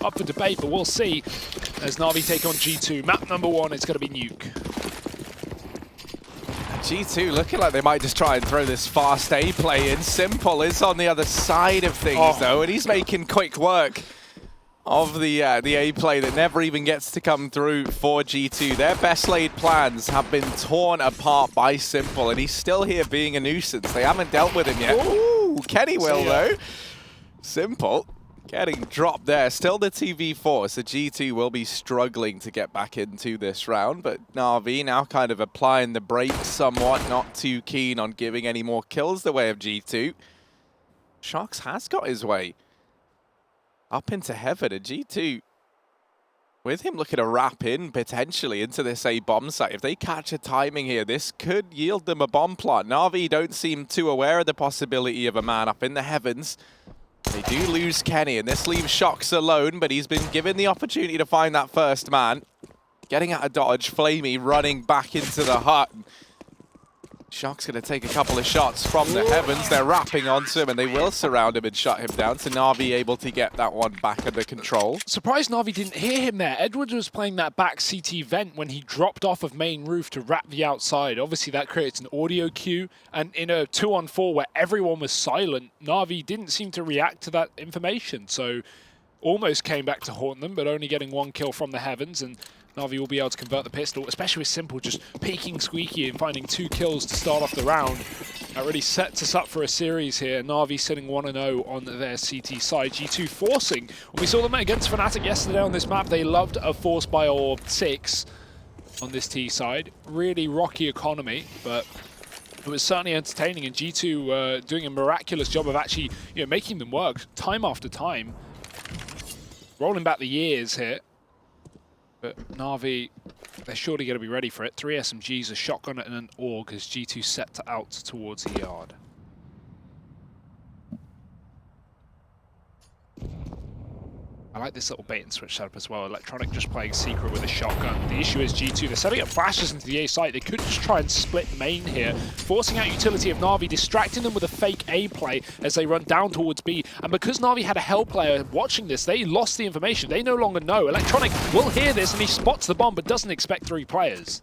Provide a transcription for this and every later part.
up for debate, but we'll see as Na'Vi take on G2. Map number 1 is going to be Nuke. G2 looking like they might just try and throw this fast A play in. Simple is on the other side of things though, and he's making quick work of the A play that never even gets to come through for G2. Their best laid plans have been torn apart by Simple, and he's still here being a nuisance. They haven't dealt with him yet. Ooh, Kenny will though. Simple getting dropped there. Still the 2v4, so G2 will be struggling to get back into this round, but Na'Vi now kind of applying the brakes somewhat, not too keen on giving any more kills the way of G2. Shox has got his way up into heaven, and G2, with him looking to wrap in potentially into this A bomb site. If they catch a timing here, this could yield them a bomb plant. Na'Vi don't seem too aware of the possibility of a man up in the heavens. They do lose Kenny, and this leaves Shox alone, but he's been given the opportunity to find that first man. Getting out of dodge, Flamey running back into the hut. Shox going to take a couple of shots from the heavens. They're wrapping onto him, and they will surround him and shut him down. So Na'Vi able to get that one back under control. Surprised Na'Vi didn't hear him there. Edwards was playing that back CT vent when he dropped off of main roof to wrap the outside. Obviously, that creates an audio cue. And in a 2-on-4 where everyone was silent, Na'Vi didn't seem to react to that information. So almost came back to haunt them, but only getting 1 kill from the heavens. And Na'Vi will be able to convert the pistol, especially with Simple just peeking squeaky and finding 2 kills to start off the round. That really sets us up for a series here. Na'Vi sitting 1-0 on their CT side. G2 forcing. When we saw them against Fnatic yesterday on this map, they loved a force by or 6 on this T side. Really rocky economy, but it was certainly entertaining, and G2 doing a miraculous job of actually making them work time after time. Rolling back the years here. But Na'Vi, they're surely going to be ready for it. 3 SMGs, a shotgun and an AUG as G2 set out towards the yard. I like this little bait and switch setup as well. Electronic just playing secret with a shotgun. The issue is G2, they're setting up flashes into the A site. They could just try and split main here, forcing out utility of Na'Vi, distracting them with a fake A play as they run down towards B. And because Na'Vi had a Hell player watching this, they lost the information. They no longer know. Electronic will hear this and he spots the bomb, but doesn't expect 3 players.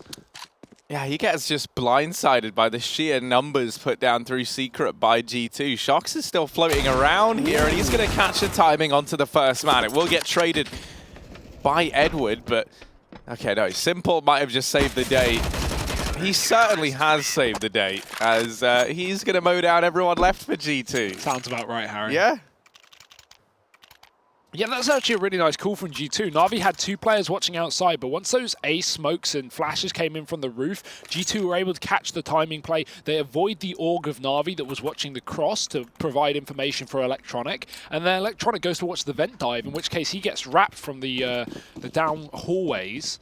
Yeah, he gets just blindsided by the sheer numbers put down through secret by G2. Shox is still floating around here, and he's going to catch the timing onto the first man. It will get traded by Edward, but okay, no, Simple might have just saved the day. He certainly has saved the day, as he's going to mow down everyone left for G2. Sounds about right, Harry. Yeah. Yeah, that's actually a really nice call from G2. Na'Vi had 2 players watching outside, but once those A smokes and flashes came in from the roof, G2 were able to catch the timing play. They avoid the AUG of Na'Vi that was watching the cross to provide information for Electronic, and then Electronic goes to watch the vent dive, in which case he gets wrapped from the down hallways.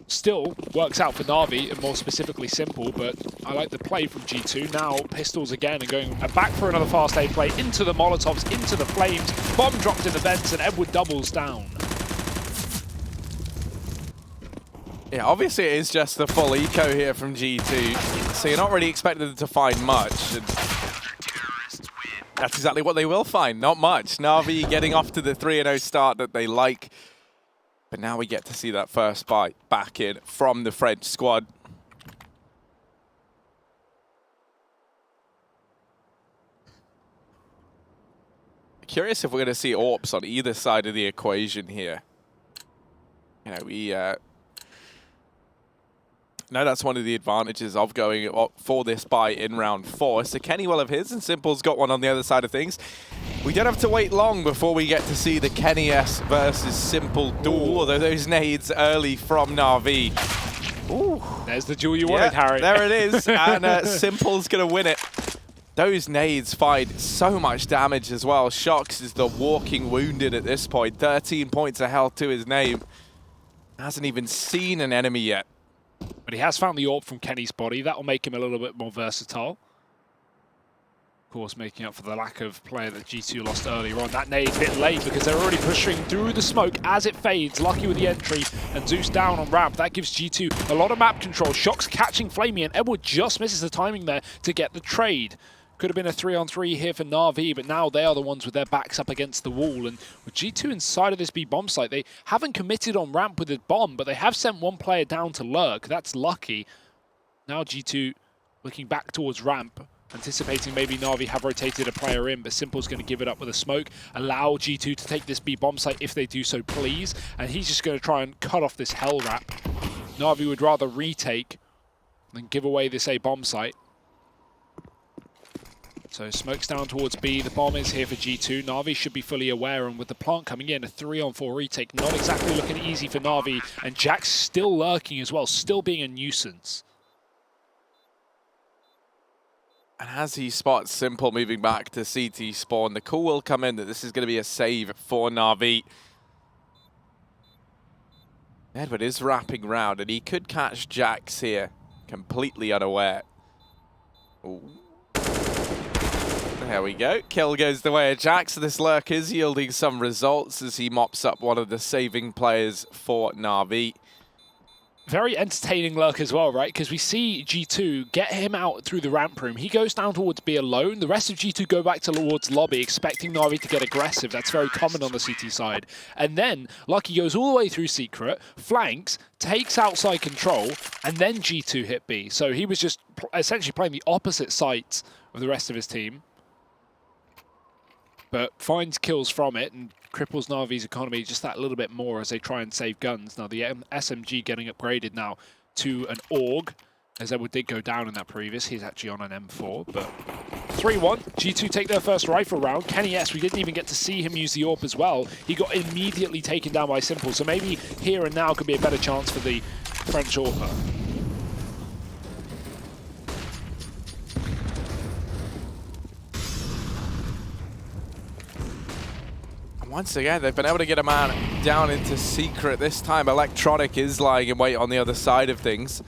Still works out for Na'Vi, and more specifically Simple, but I like the play from G2. Now pistols again and going back for another fast A play into the Molotovs, into the flames. Bomb dropped in the vents and Edward doubles down. Yeah, obviously it is just the full eco here from G2, so you're not really expecting them to find much. And that's exactly what they will find, not much. Na'Vi getting off to the 3-0 start that they like. But now we get to see that first bite back in from the French squad. Curious if we're going to see AWPs on either side of the equation here. You know, we know that's one of the advantages of going for this buy in round 4. So Kenny will have his, and Simple's got one on the other side of things. We don't have to wait long before we get to see the Kenny S versus Simple duel, although those nades early from Na'Vi. Ooh. There's the duel you wanted, Harry. There it is, and Simple's going to win it. Those nades find so much damage as well. Shox is the walking wounded at this point. 13 points of health to his name. Hasn't even seen an enemy yet. But he has found the AWP from Kenny's body. That will make him a little bit more versatile. Of course, making up for the lack of player that G2 lost earlier on. That nade a bit late because they're already pushing through the smoke as it fades. Lucky with the entry, and Zeus down on ramp. That gives G2 a lot of map control. Shox catching Flamey, and Edward just misses the timing there to get the trade. Could have been a 3-on-3 here for Na'Vi, but now they are the ones with their backs up against the wall. And with G2 inside of this B bomb site, they haven't committed on ramp with the bomb, but they have sent one player down to lurk. That's lucky. Now G2 looking back towards ramp, anticipating maybe Na'Vi have rotated a player in, but Simple's going to give it up with a smoke. Allow G2 to take this B bomb site if they do so, please. And he's just going to try and cut off this hell wrap. Na'Vi would rather retake than give away this A bomb site. So smokes down towards B. The bomb is here for G2. Na'Vi should be fully aware, and with the plant coming in, a 3-on-4 retake, not exactly looking easy for Na'Vi. And Jack's still lurking as well, still being a nuisance. And as he spots Simple moving back to CT spawn, the call will come in that this is going to be a save for Na'Vi. Edward is wrapping round, and he could catch Jax here, completely unaware. Ooh. There we go. Kill goes the way of Jax. This lurk is yielding some results as he mops up one of the saving players for Na'Vi. Very entertaining lurk as well, right? Because we see G2 get him out through the ramp room. He goes down towards B alone. The rest of G2 go back towards lobby, expecting Na'Vi to get aggressive. That's very common on the CT side. And then Lucky goes all the way through secret, flanks, takes outside control, and then G2 hit B. So he was just essentially playing the opposite sides of the rest of his team, but finds kills from it and cripples Na'Vi's economy just that little bit more as they try and save guns. Now the SMG getting upgraded now to an AUG, as Edward did go down in that previous. He's actually on an M4, but 3-1. G2 take their first rifle round. Kenny S, we didn't even get to see him use the AWP as well. He got immediately taken down by Simple, so maybe here and now could be a better chance for the French AWPer. Once again, they've been able to get a man down into secret. This time, Electronic is lying in wait on the other side of things.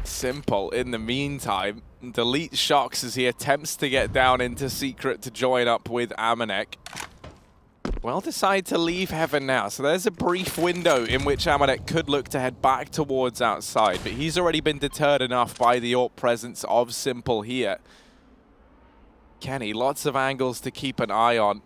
Simple, in the meantime, deletes Shocks as he attempts to get down into secret to join up with Amanek. Well, decide to leave Heaven now. So there's a brief window in which Amanek could look to head back towards outside, but he's already been deterred enough by the AWP presence of Simple here. Kenny, lots of angles to keep an eye on.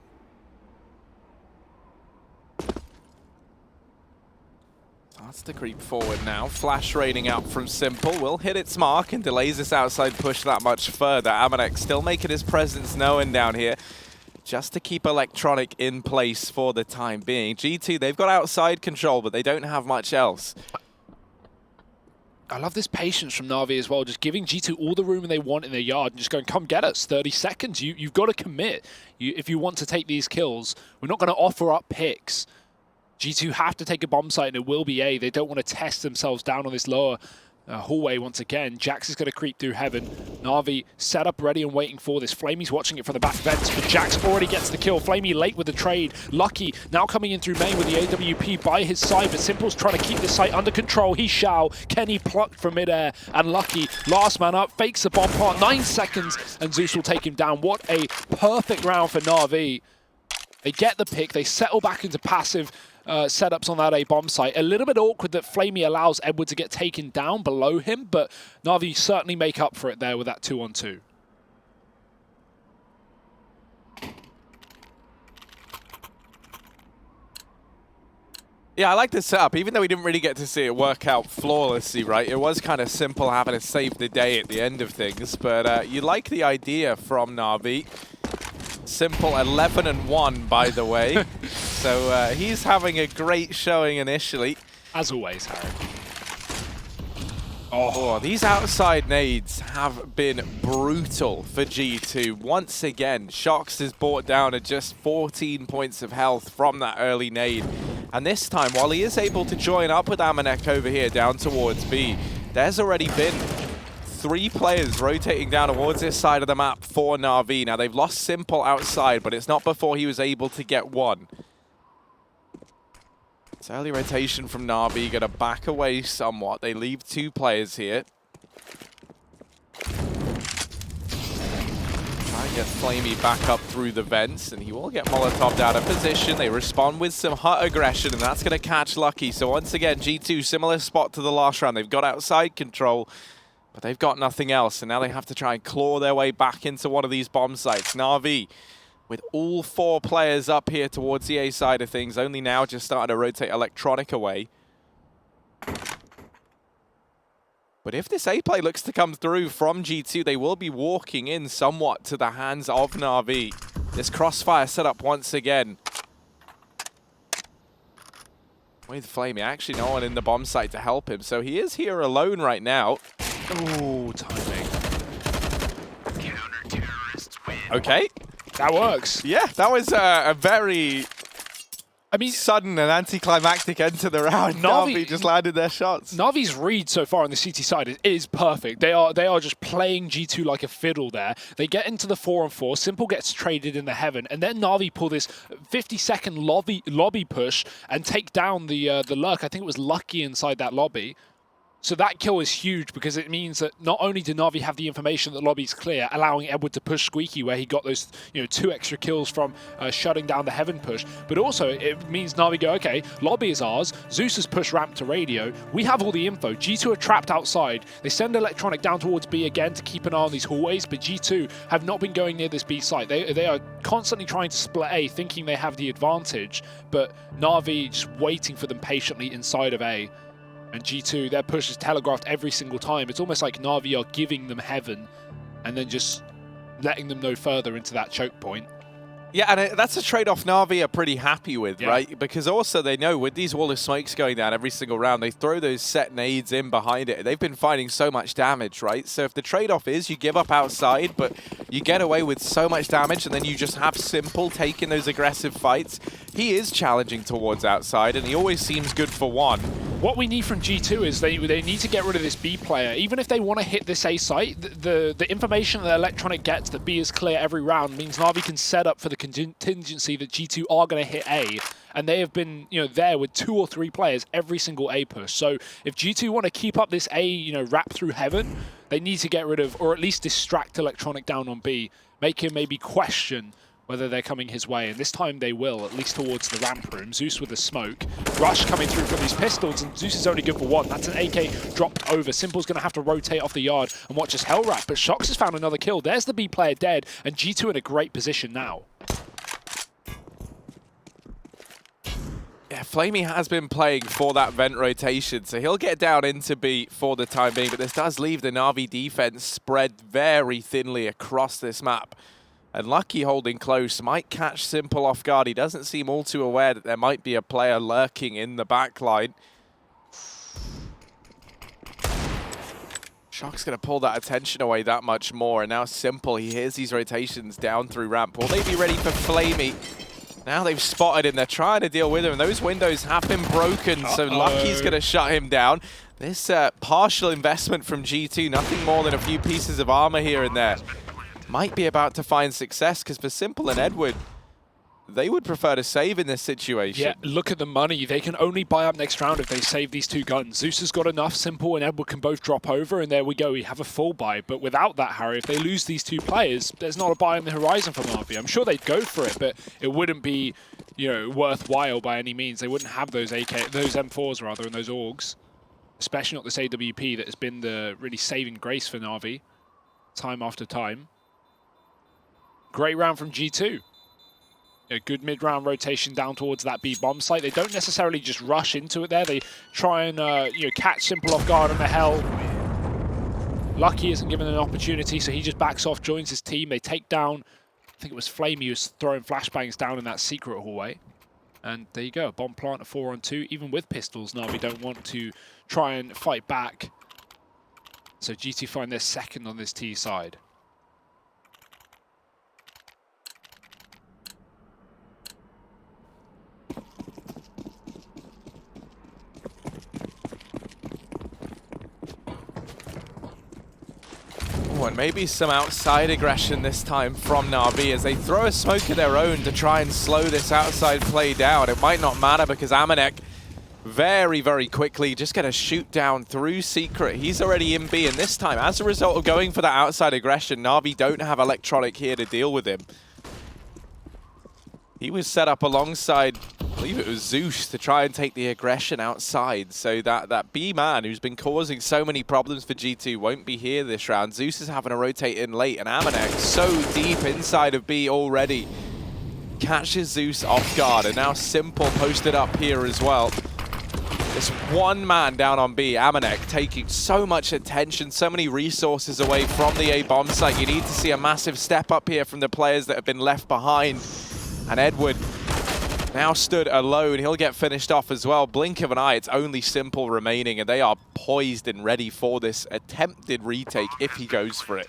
Starts to creep forward now. Flash raining out from Simple. Will hit its mark and delays this outside push that much further. Amanek still making his presence known down here, just to keep Electronic in place for the time being. G2, they've got outside control, but they don't have much else. I love this patience from Na'Vi as well, just giving G2 all the room they want in their yard and just going, come get us, 30 seconds. You've got to commit if you want to take these kills. We're not going to offer up picks. G2 have to take a bomb site and it will be A. They don't want to test themselves down on this lower hallway once again. Jax is going to creep through Heaven. Na'Vi set up ready and waiting for this. Flamey's watching it from the back vents, but Jax already gets the kill. Flamey late with the trade. Lucky now coming in through main with the AWP by his side, but Simple's trying to keep this site under control. He shall. Kenny plucked from midair, and Lucky, last man up, fakes the bomb part. 9 seconds, and Zeus will take him down. What a perfect round for Na'Vi. They get the pick. They settle back into passive setups on that A bomb site. A little bit awkward that Flamey allows Edward to get taken down below him, but Na'Vi certainly make up for it there with that 2-on-2. Yeah, I like this setup, even though we didn't really get to see it work out flawlessly, right? It was kind of Simple having to save the day at the end of things, but you like the idea from Na'Vi. Simple 11-1, by the way. So he's having a great showing initially. As always, Harry. Oh, these outside nades have been brutal for G2. Once again, Shocks is brought down at just 14 points of health from that early nade. And this time, while he is able to join up with Amanek over here down towards B, there's already been 3 players rotating down towards this side of the map for Na'Vi. Now, they've lost Simple outside, but it's not before he was able to get one. It's early rotation from Na'Vi, going to back away somewhat. They leave 2 players here. Try and get Flamey back up through the vents, and he will get Molotov'd out of position. They respond with some hut aggression, and that's going to catch Lucky. So once again, G2, similar spot to the last round. They've got outside control, But they've got nothing else, and now they have to try and claw their way back into one of these bomb sites. Na'Vi, with all 4 players up here towards the A side of things, only now just starting to rotate Electronic away. But if this A play looks to come through from G2, they will be walking in somewhat to the hands of Na'Vi. This crossfire set up once again. With Flamey, actually no one in the bomb site to help him, so he is here alone right now. Ooh, timing. Okay. That works. Yeah, that was a very sudden and anticlimactic end to the round. Na'Vi just landed their shots. Na'Vi's read so far on the CT side is perfect. They are just playing G2 like a fiddle there. They get into the 4-on-4. Simple gets traded in the heaven, and then Na'Vi pull this 50-second lobby push and take down the lurk. I think it was Lucky inside that lobby. So that kill is huge because it means that not only do Na'Vi have the information that lobby's clear, allowing Edward to push Squeaky where he got those 2 extra kills from shutting down the heaven push, but also it means Na'Vi go, okay, lobby is ours, Zeus has pushed ramp to radio, we have all the info, G2 are trapped outside, they send Electronic down towards B again to keep an eye on these hallways, but G2 have not been going near this B site. They are constantly trying to split A, thinking they have the advantage, but Na'Vi just waiting for them patiently inside of A. And G2, their push is telegraphed every single time. It's almost like Na'Vi are giving them heaven and then just letting them know further into that choke point. Yeah, and that's a trade-off Na'Vi are pretty happy with, right? Because also they know with these wall of smokes going down every single round, they throw those set nades in behind it. They've been finding so much damage, right? So if the trade-off is you give up outside, but you get away with so much damage, and then you just have Simple taking those aggressive fights, he is challenging towards outside, and he always seems good for one. What we need from G2 is they need to get rid of this B player. Even if they want to hit this A site, the information that Electronic gets that B is clear every round means Na'Vi can set up for the contingency that G2 are going to hit A. And they have been, there with 2 or 3 players every single A push. So if G2 want to keep up this A, wrap through heaven, they need to get rid of, or at least distract Electronic down on B. Make him maybe question whether they're coming his way, and this time they will, at least towards the ramp room. Zeus with a smoke. Rush coming through from these pistols, and Zeus is only good for 1. That's an AK dropped over. Simple's going to have to rotate off the yard and watch his hell wrap, but Shox has found another kill. There's the B player dead, and G2 in a great position now. Yeah, Flamey has been playing for that vent rotation, so he'll get down into B for the time being, but this does leave the Na'Vi defense spread very thinly across this map. And Lucky holding close might catch Simple off guard. He doesn't seem all too aware that there might be a player lurking in the backline. Shock's going to pull that attention away that much more. And now Simple, he hears these rotations down through ramp. Will they be ready for Flamey? Now they've spotted him. They're trying to deal with him. And those windows have been broken, so Lucky's going to shut him down. This partial investment from G2, nothing more than a few pieces of armor here and there, might be about to find success, because for Simple and Edward, they would prefer to save in this situation. Yeah, look at the money. They can only buy up next round if they save these 2 guns. Zeus has got enough. Simple and Edward can both drop over, and there we go. We have a full buy. But without that, Harry, if they lose these 2 players, there's not a buy on the horizon for Na'Vi. I'm sure they'd go for it, but it wouldn't be, worthwhile by any means. They wouldn't have those those M4s rather, and those AUGs, especially not this AWP that has been the really saving grace for Na'Vi time after time. Great round from G2. A good mid-round rotation down towards that B bomb site. They don't necessarily just rush into it there. They try and catch Simple off guard on the hell. Lucky isn't given an opportunity, so he just backs off, joins his team. They take down, I think it was Flamey who was throwing flashbangs down in that secret hallway. And there you go, a bomb plant, a 4-on-2. Even with pistols, Na'Vi don't want to try and fight back. So G2 find their second on this T side. And maybe some outside aggression this time from Na'Vi as they throw a smoke of their own to try and slow this outside play down. It might not matter because Amanek very, very quickly just going to shoot down through Secret. He's already in B, and this time, as a result of going for that outside aggression, Na'Vi don't have Electronic here to deal with him. He was set up alongside believe it was Zeus to try and take the aggression outside. So that B-man who's been causing so many problems for G2 won't be here this round. Zeus is having to rotate in late, and Amanek so deep inside of B already catches Zeus off guard, and now Simple posted up here as well. This one man down on B, Amanek, taking so much attention, so many resources away from the A bomb site. You need to see a massive step up here from the players that have been left behind. And Edward now stood alone. He'll get finished off as well. Blink of an eye, it's only Simple remaining, and they are poised and ready for this attempted retake if he goes for it.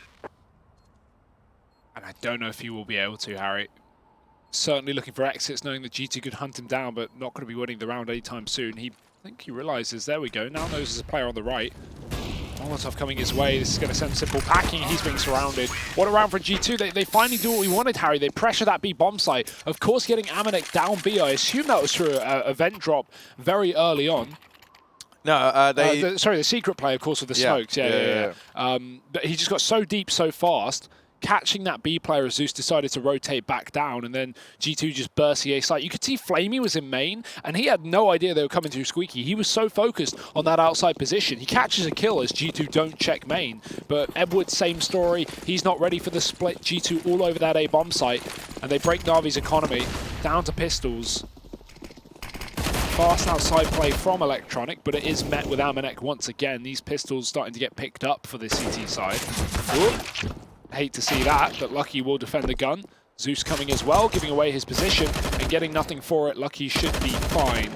And I don't know if he will be able to, Harry. Certainly looking for exits, knowing that G2 could hunt him down, but not going to be winning the round anytime soon. I think he realizes, there we go, now knows there's a player on the right. Molotov coming his way, this is going to send Simple packing, he's being surrounded. What a round for G2, they finally do what we wanted, Harry. They pressure that B bomb site. Of course, getting Amanek down B, I assume that was through a vent drop very early on. No, sorry, the secret play, of course, with the smokes. Yeah. But he just got so deep so fast. Catching that B player as Zeus decided to rotate back down, and then G2 just burst the A site. You could see Flamey was in main, and he had no idea they were coming through Squeaky. He was so focused on that outside position. He catches a kill as G2 don't check main. But Edward, same story. He's not ready for the split. G2 all over that A bomb site, and they break Na'Vi's economy down to pistols. Fast outside play from Electronic, but it is met with Amanek once again. These pistols starting to get picked up for the CT side. Ooh. Hate to see that, but Lucky will defend the gun. Zeus coming as well, giving away his position and getting nothing for it. Lucky should be fine.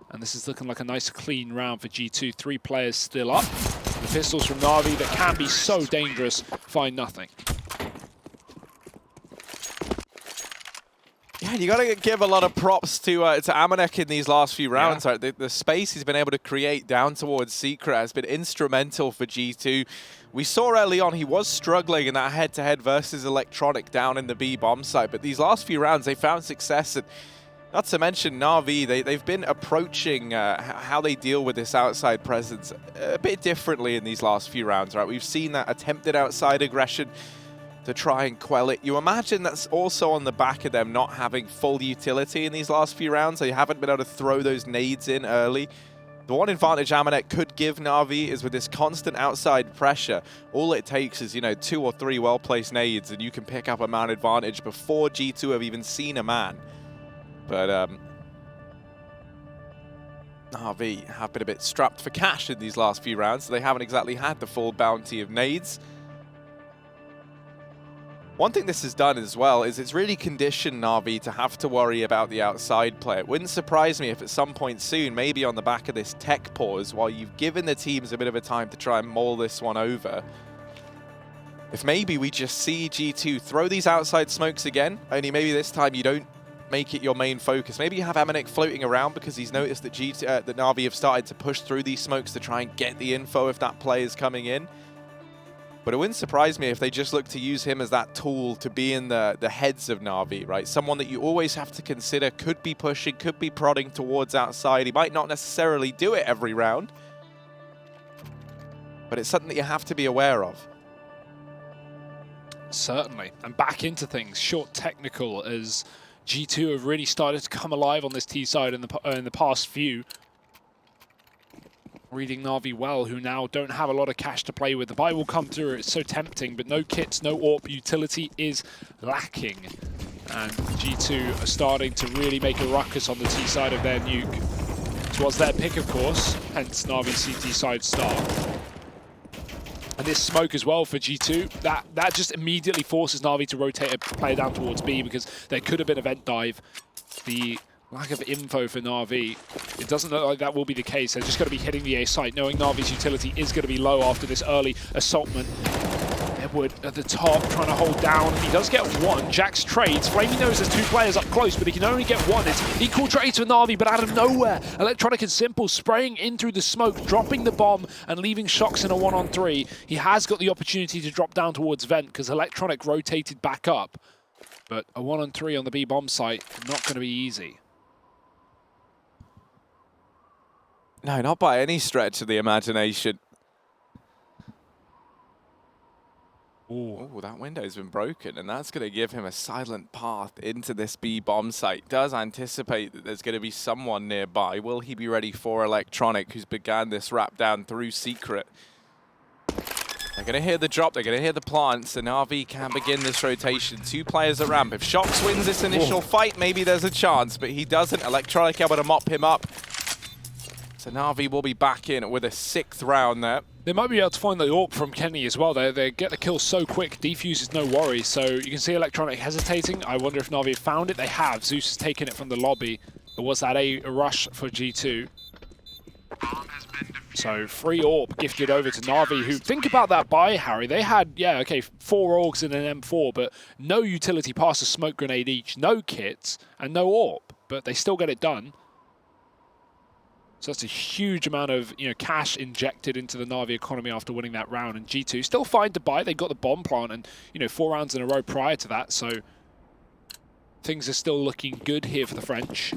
And this is looking like a nice clean round for G2. 3 players still up. The pistols from Na'Vi that can be so dangerous find nothing. Yeah, you got to give a lot of props to Amanek in these last few rounds. Yeah. Right? The space he's been able to create down towards Secret has been instrumental for G2. We saw early on he was struggling in that head-to-head versus Electronic down in the B bomb site, but these last few rounds they found success. And not to mention Na'Vi, they've been approaching how they deal with this outside presence a bit differently in these last few rounds. Right, we've seen that attempted outside aggression to try and quell it. You imagine that's also on the back of them not having full utility in these last few rounds. They haven't been able to throw those nades in early. The one advantage Amanek could give Na'Vi is with this constant outside pressure. All it takes is, 2 or 3 well-placed nades and you can pick up a man advantage before G2 have even seen a man. But Na'Vi have been a bit strapped for cash in these last few rounds, so they haven't exactly had the full bounty of nades. One thing this has done as well is it's really conditioned Na'Vi to have to worry about the outside play. It wouldn't surprise me if at some point soon, maybe on the back of this tech pause, while you've given the teams a bit of a time to try and mull this one over, if maybe we just see G2 throw these outside smokes again, only maybe this time you don't make it your main focus. Maybe you have Amanek floating around because he's noticed that that Na'Vi have started to push through these smokes to try and get the info if that play is coming in. But it wouldn't surprise me if they just look to use him as that tool to be in the heads of Na'Vi, right? Someone that you always have to consider could be pushing, could be prodding towards outside. He might not necessarily do it every round, but it's something that you have to be aware of. Certainly. And back into things, short technical, as G2 have really started to come alive on this T side in the past few. Reading Na'Vi well, who now don't have a lot of cash to play with. The buy will come through, it's so tempting, but no kits, no AWP, utility is lacking. And G2 are starting to really make a ruckus on the T side of their nuke. It was their pick, of course, hence Na'Vi's CT side start. And this smoke as well for G2, that just immediately forces Na'Vi to rotate a player down towards B because there could have been a vent dive. The lack of info for Na'Vi, it doesn't look like that will be the case. They're just going to be hitting the A site, knowing Na'Vi's utility is going to be low after this early assaultment. Edward at the top, trying to hold down. He does get one. Jax trades. Flamey knows there's 2 players up close, but he can only get one. It's equal trades for Na'Vi, but out of nowhere, Electronic and Simple spraying in through the smoke, dropping the bomb and leaving Shox in a 1-on-3. He has got the opportunity to drop down towards Vent because Electronic rotated back up. But a 1-on-3 on the B bomb site, not going to be easy. No, not by any stretch of the imagination. Oh, that window's been broken, and that's going to give him a silent path into this B bomb site. Does anticipate that there's going to be someone nearby. Will he be ready for Electronic, who's began this wrap down through Secret? They're going to hear the drop, they're going to hear the plants, and RV can begin this rotation. 2 players at ramp. If Shox wins this initial fight, maybe there's a chance, but he doesn't. Electronic able to mop him up. So Na'Vi will be back in with a 6th round there. They might be able to find the AWP from Kenny as well. They get the kill so quick, defuse is no worry. So you can see Electronic hesitating. I wonder if Na'Vi found it. They have. Zeus has taken it from the lobby. But was that a rush for G2? So free AWP gifted over to Na'Vi, who, think about that buy, Harry. They had, 4 AUGs and an M4, but no utility past a smoke grenade each, no kits, and no AWP. But they still get it done. So that's a huge amount of cash injected into the Na'Vi economy after winning that round. And G2 still fine to buy. They got the bomb plant and 4 rounds in a row prior to that. So things are still looking good here for the French.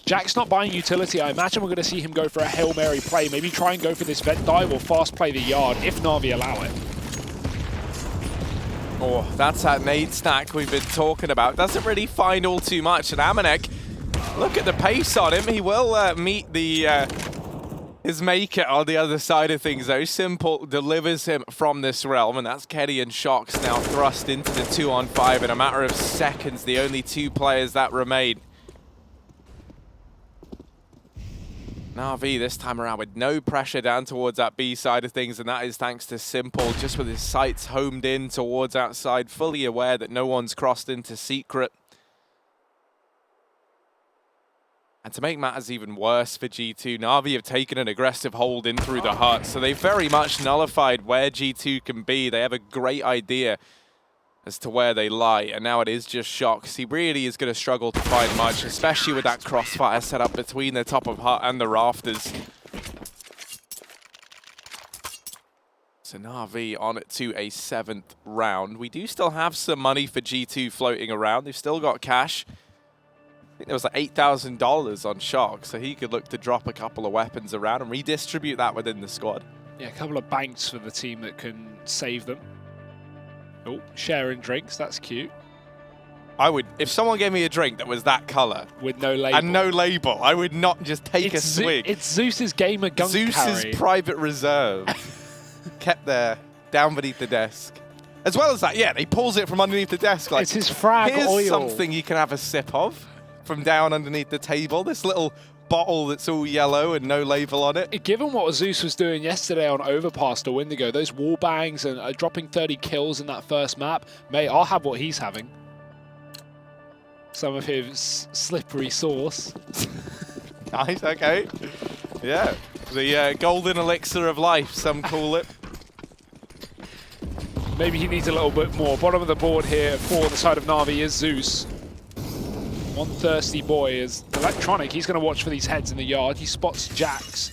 Jack's not buying utility. I imagine we're going to see him go for a Hail Mary play. Maybe try and go for this vent dive or fast play the yard if Na'Vi allow it. Oh, that's that nade stack we've been talking about. Doesn't really find all too much. And Amanek, look at the pace on him. He will meet the his maker on the other side of things, though. Simple delivers him from this realm, and that's Kenny and Shox now thrust into the 2-on-5 in a matter of seconds. The only 2 players that remain. Na'Vi this time around with no pressure down towards that B side of things, and that is thanks to Simple, just with his sights homed in towards outside, fully aware that no one's crossed into Secret. And to make matters even worse for G2, Na'Vi have taken an aggressive hold in through the hut, so they've very much nullified where G2 can be. They have a great idea as to where they lie, and now it is just Shox. He really is going to struggle to find much, especially with that crossfire set up between the top of hut and the rafters. So Na'Vi on to a 7th round. We do still have some money for G2 floating around. They've still got cash. I think there was like $8,000 on Shox, so he could look to drop a couple of weapons around and redistribute that within the squad. Yeah, a couple of banks for the team that can save them. Oh, sharing drinks, that's cute. I would, if someone gave me a drink that was that color with no label. And no label, I would not just take a swig. It's Zeus's gamer gunk Zeus's carry. private reserve. Kept there, down beneath the desk. As well as that, yeah, he pulls it from underneath the desk. Like, it's his frag here's oil. Something you can have a sip of from down underneath the table. This little bottle that's all yellow and no label on it. Given what Zeus was doing yesterday on Overpass to Windigo, those wall bangs and dropping 30 kills in that first map, mate, I'll have what he's having. Some of his slippery sauce. Nice, okay. Yeah, the golden elixir of life, some call it. Maybe he needs a little bit more. Bottom of the board here for the side of Na'Vi is Zeus. One thirsty boy is Electronic. He's going to watch for these heads in the yard. He spots Jax.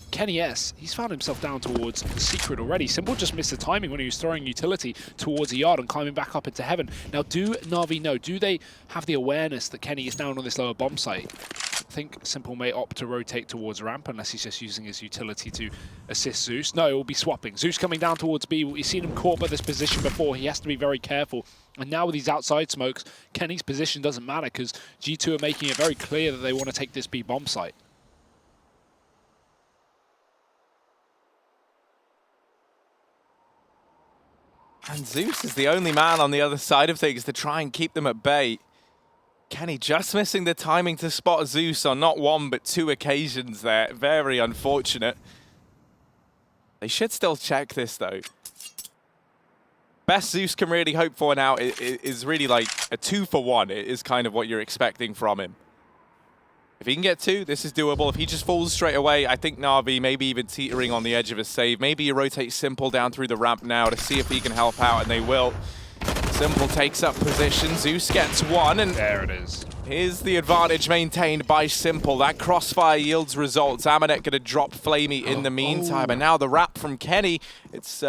Kenny S, he's found himself down towards the Secret already. Simple just missed the timing when he was throwing utility towards the yard and climbing back up into heaven. Now, do Na'Vi know? Do they have the awareness that Kenny is down on this lower bomb site? I think Simple may opt to rotate towards ramp unless he's just using his utility to assist Zeus. No, it will be swapping. Zeus coming down towards B. We've seen him caught by this position before. He has to be very careful. And now with these outside smokes, Kenny's position doesn't matter because G2 are making it very clear that they want to take this B bomb site. And Zeus is the only man on the other side of things to try and keep them at bay. Kenny just missing the timing to spot Zeus on not 1 but 2 occasions there. Very unfortunate. They should still check this though. Best Zeus can really hope for now is really like a 2-for-1. It is kind of what you're expecting from him. If he can get 2, this is doable. If he just falls straight away, I think Na'Vi maybe even teetering on the edge of a save. Maybe you rotate Simple down through the ramp now to see if he can help out, and they will. Simple takes up position. Zeus gets 1, and there it is. Here's the advantage maintained by Simple. That crossfire yields results. Amanek going to drop Flamey in the meantime, and now the wrap from Kenny. It's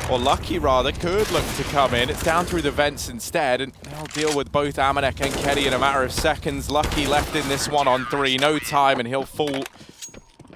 or Lucky rather, could look to come in. It's down through the vents instead, and they'll deal with both Amanek and Kenny in a matter of seconds. Lucky left in this 1-on-3, no time, and he'll fall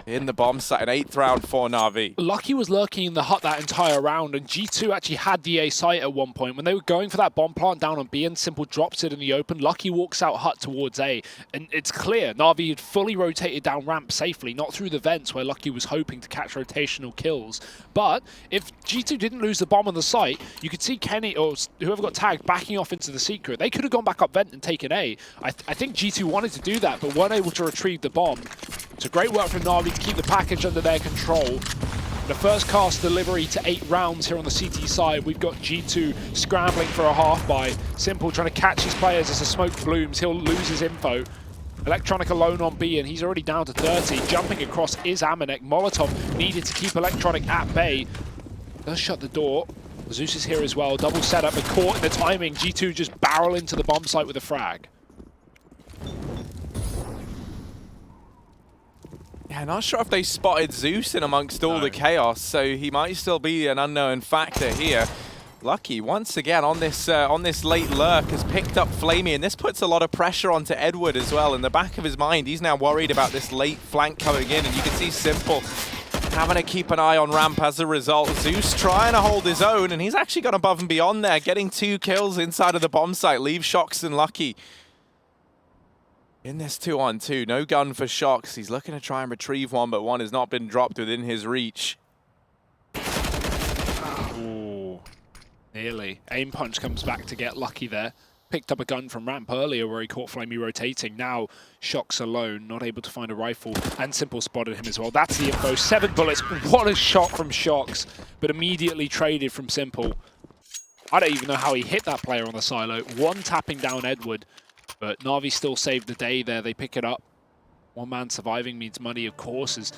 in the bomb site, an 8th round for Na'Vi. Lucky was lurking in the hut that entire round, and G2 actually had the A site at one point. When they were going for that bomb plant down on B and Simple drops it in the open, Lucky walks out hut towards A, and it's clear Na'Vi had fully rotated down ramp safely, not through the vents where Lucky was hoping to catch rotational kills. But if G2 didn't lose the bomb on the site, you could see Kenny, or whoever got tagged, backing off into the secret. They could have gone back up vent and taken A. I think G2 wanted to do that, but weren't able to retrieve the bomb. It's a great work from Na'Vi to keep the package under their control. The first cast delivery to 8 rounds here on the CT side. We've got G2 scrambling for a half buy. Simple trying to catch his players as the smoke blooms. He'll lose his info. Electronic alone on B, and he's already down to 30. Jumping across is Amanek. Molotov needed to keep Electronic at bay. Does shut the door. Zeus is here as well. Double setup, but caught in the timing. G2 just barrel into the bomb site with a frag. Yeah, not sure if they spotted Zeus in amongst all the chaos, so he might still be an unknown factor here. Lucky, once again, on this late lurk, has picked up Flamey, and this puts a lot of pressure onto Edward as well. In the back of his mind, he's now worried about this late flank coming in, and you can see Simple having to keep an eye on ramp as a result. Zeus trying to hold his own, and he's actually gone above and beyond there, getting 2 kills inside of the bomb site. Leave Shox and Lucky in this 2-on-2. No gun for Shox. He's looking to try and retrieve one, but one has not been dropped within his reach. Ooh, nearly. Aim punch comes back to get Lucky there. Picked up a gun from ramp earlier where he caught Flamey rotating. Now Shox alone, not able to find a rifle, and Simple spotted him as well. That's the info. 7 bullets. What a shot from Shox, but immediately traded from Simple. I don't even know how he hit that player on the silo. One tapping down Edward. But Na'Vi still saved the day there. They pick it up. One man surviving means money, of course, as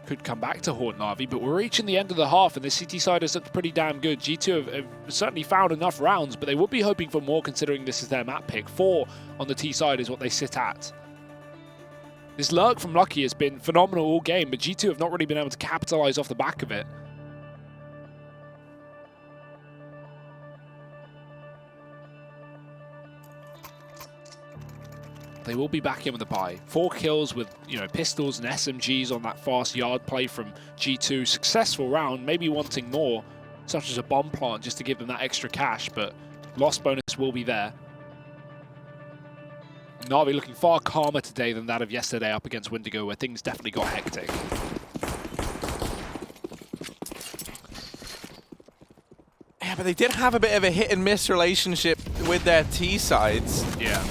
could come back to haunt Na'Vi. But we're reaching the end of the half, and the CT side has looked pretty damn good. G2 have certainly found enough rounds, but they would be hoping for more considering this is their map pick. 4 on the T side is what they sit at. This lurk from Lucky has been phenomenal all game, but G2 have not really been able to capitalize off the back of it. They will be back in with a buy. 4 kills with, pistols and SMGs on that fast yard play from G2. Successful round, maybe wanting more, such as a bomb plant just to give them that extra cash, but loss bonus will be there. Na'Vi looking far calmer today than that of yesterday up against Wendigo, where things definitely got hectic. Yeah, but they did have a bit of a hit and miss relationship with their T sides. Yeah.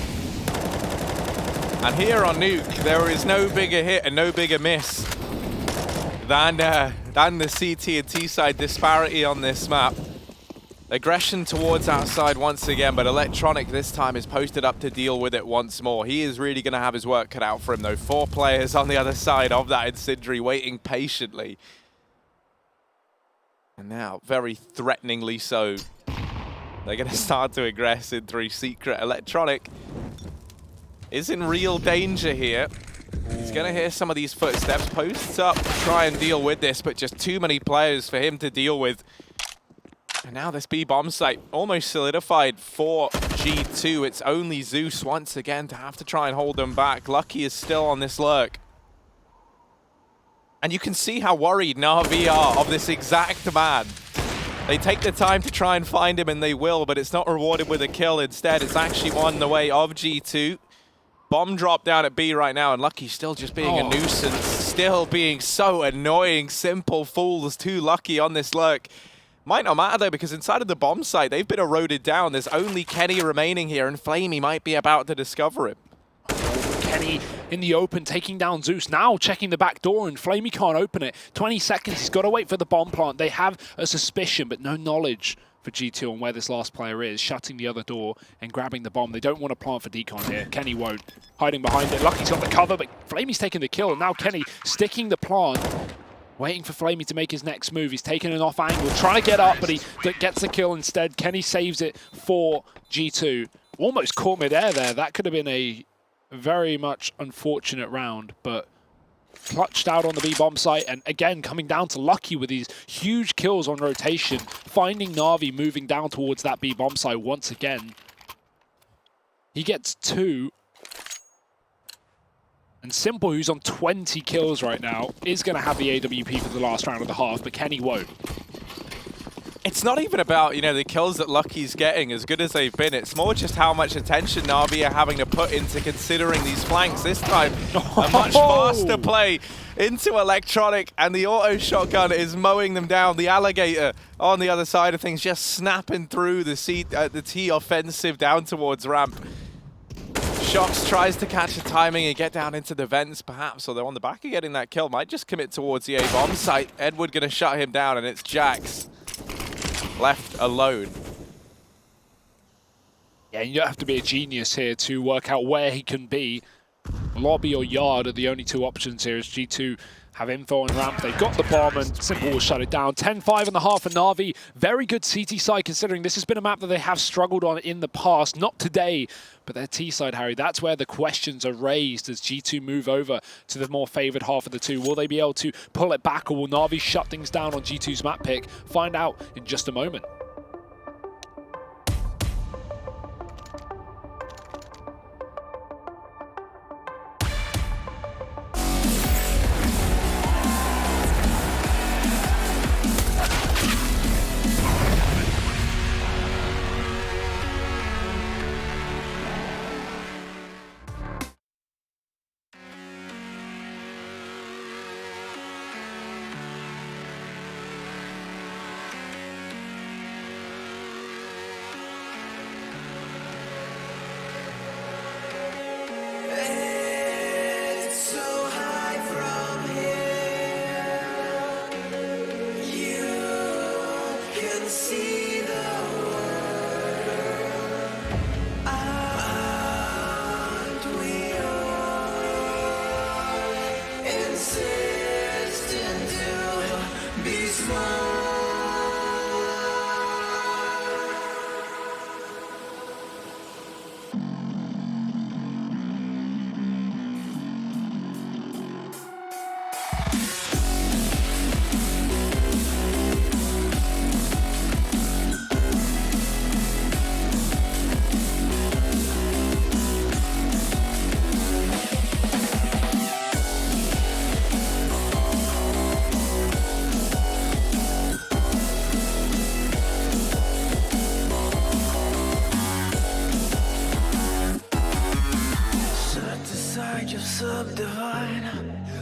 And here on Nuke, there is no bigger hit and no bigger miss than the CT and T side disparity on this map. Aggression towards outside once again, but Electronic this time is posted up to deal with it once more. He is really going to have his work cut out for him, though. 4 players on the other side of that incendiary waiting patiently. And now, very threateningly so, they're going to start to aggress in through secret. Electronic is in real danger here. He's going to hear some of these footsteps. Posts up to try and deal with this, but just too many players for him to deal with. And now this B bomb site almost solidified for G2. It's only Zeus once again to have to try and hold them back. Lucky is still on this lurk. And you can see how worried Na'Vi are of this exact man. They take the time to try and find him, and they will, but it's not rewarded with a kill. Instead, it's actually won the way of G2. Bomb drop down at B right now, and Lucky still just being a nuisance, still being so annoying. Simple fools, too lucky on this lurk. Might not matter though, because inside of the bomb site, they've been eroded down. There's only Kenny remaining here, and Flamey might be about to discover him. Kenny in the open, taking down Zeus. Now checking the back door, and Flamey can't open it. 20 seconds, he's got to wait for the bomb plant. They have a suspicion, but no knowledge for G2 on where this last player is, shutting the other door and grabbing the bomb. They don't want to plant for decon here. Kenny won't. Hiding behind it. Lucky's got the cover, but Flamey's taking the kill, and now Kenny sticking the plant, waiting for Flamey to make his next move. He's taking an off angle, trying to get up, but he gets the kill instead. Kenny saves it for G2. Almost caught midair there. That could have been a very much unfortunate round, but clutched out on the B-bomb site, and again coming down to Lucky with these huge kills on rotation, finding Na'Vi moving down towards that B-bomb site once again. He gets 2, And Simple, who's on 20 kills right now, is going to have the AWP for the last round of the half, but Kenny won't. It's not even about, you know, the kills that Lucky's getting, as good as they've been. It's more just how much attention Na'Vi are having to put into considering these flanks. This time, a much faster play into Electronic, and the auto shotgun is mowing them down. The Alligator on the other side of things, just snapping through the T offensive down towards ramp. Shox tries to catch the timing and get down into the vents, perhaps, although on the back of getting that kill, might just commit towards the A-bomb site. Edward going to shut him down, and it's Jax left alone. Yeah, you don't have to be a genius here to work out where he can be. Lobby or yard are the only two options here as G2 have info on ramp. They've got the bomb and Simple will shut it down. 10-5 in the half for Na'Vi. Very good CT side considering this has been a map that they have struggled on in the past. Not today, but their T side, Harry. That's where the questions are raised as G2 move over to the more favored half of the two. Will they be able to pull it back, or will Na'Vi shut things down on G2's map pick? Find out in just a moment.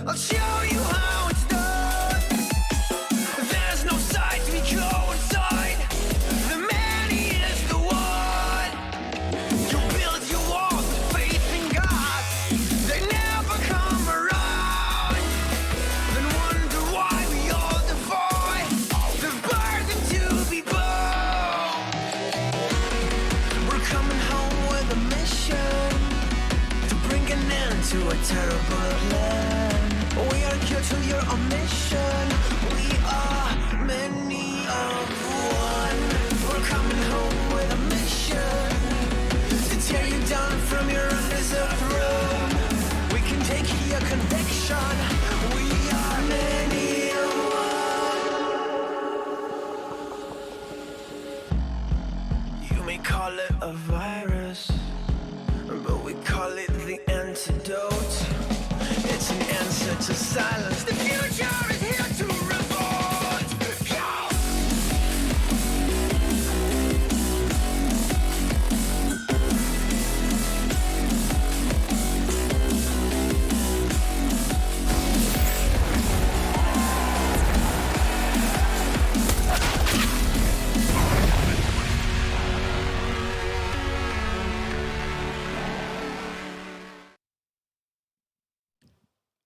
I'll show you how it's done. There's no sight we go inside. The man, he is the one. You build your walls with faith in God. They never come around. Then wonder why we all defy the burden to be born. We're coming home with a mission to bring an end to a terrible land. We are here to your mission. We are many of one. We're coming home with a mission to tear you down from your undeserved throne. We can take your conviction. We are many of one. You may call it a virus, but we call it the antidote. It's an answer to silence. The future is here to revolt. Go!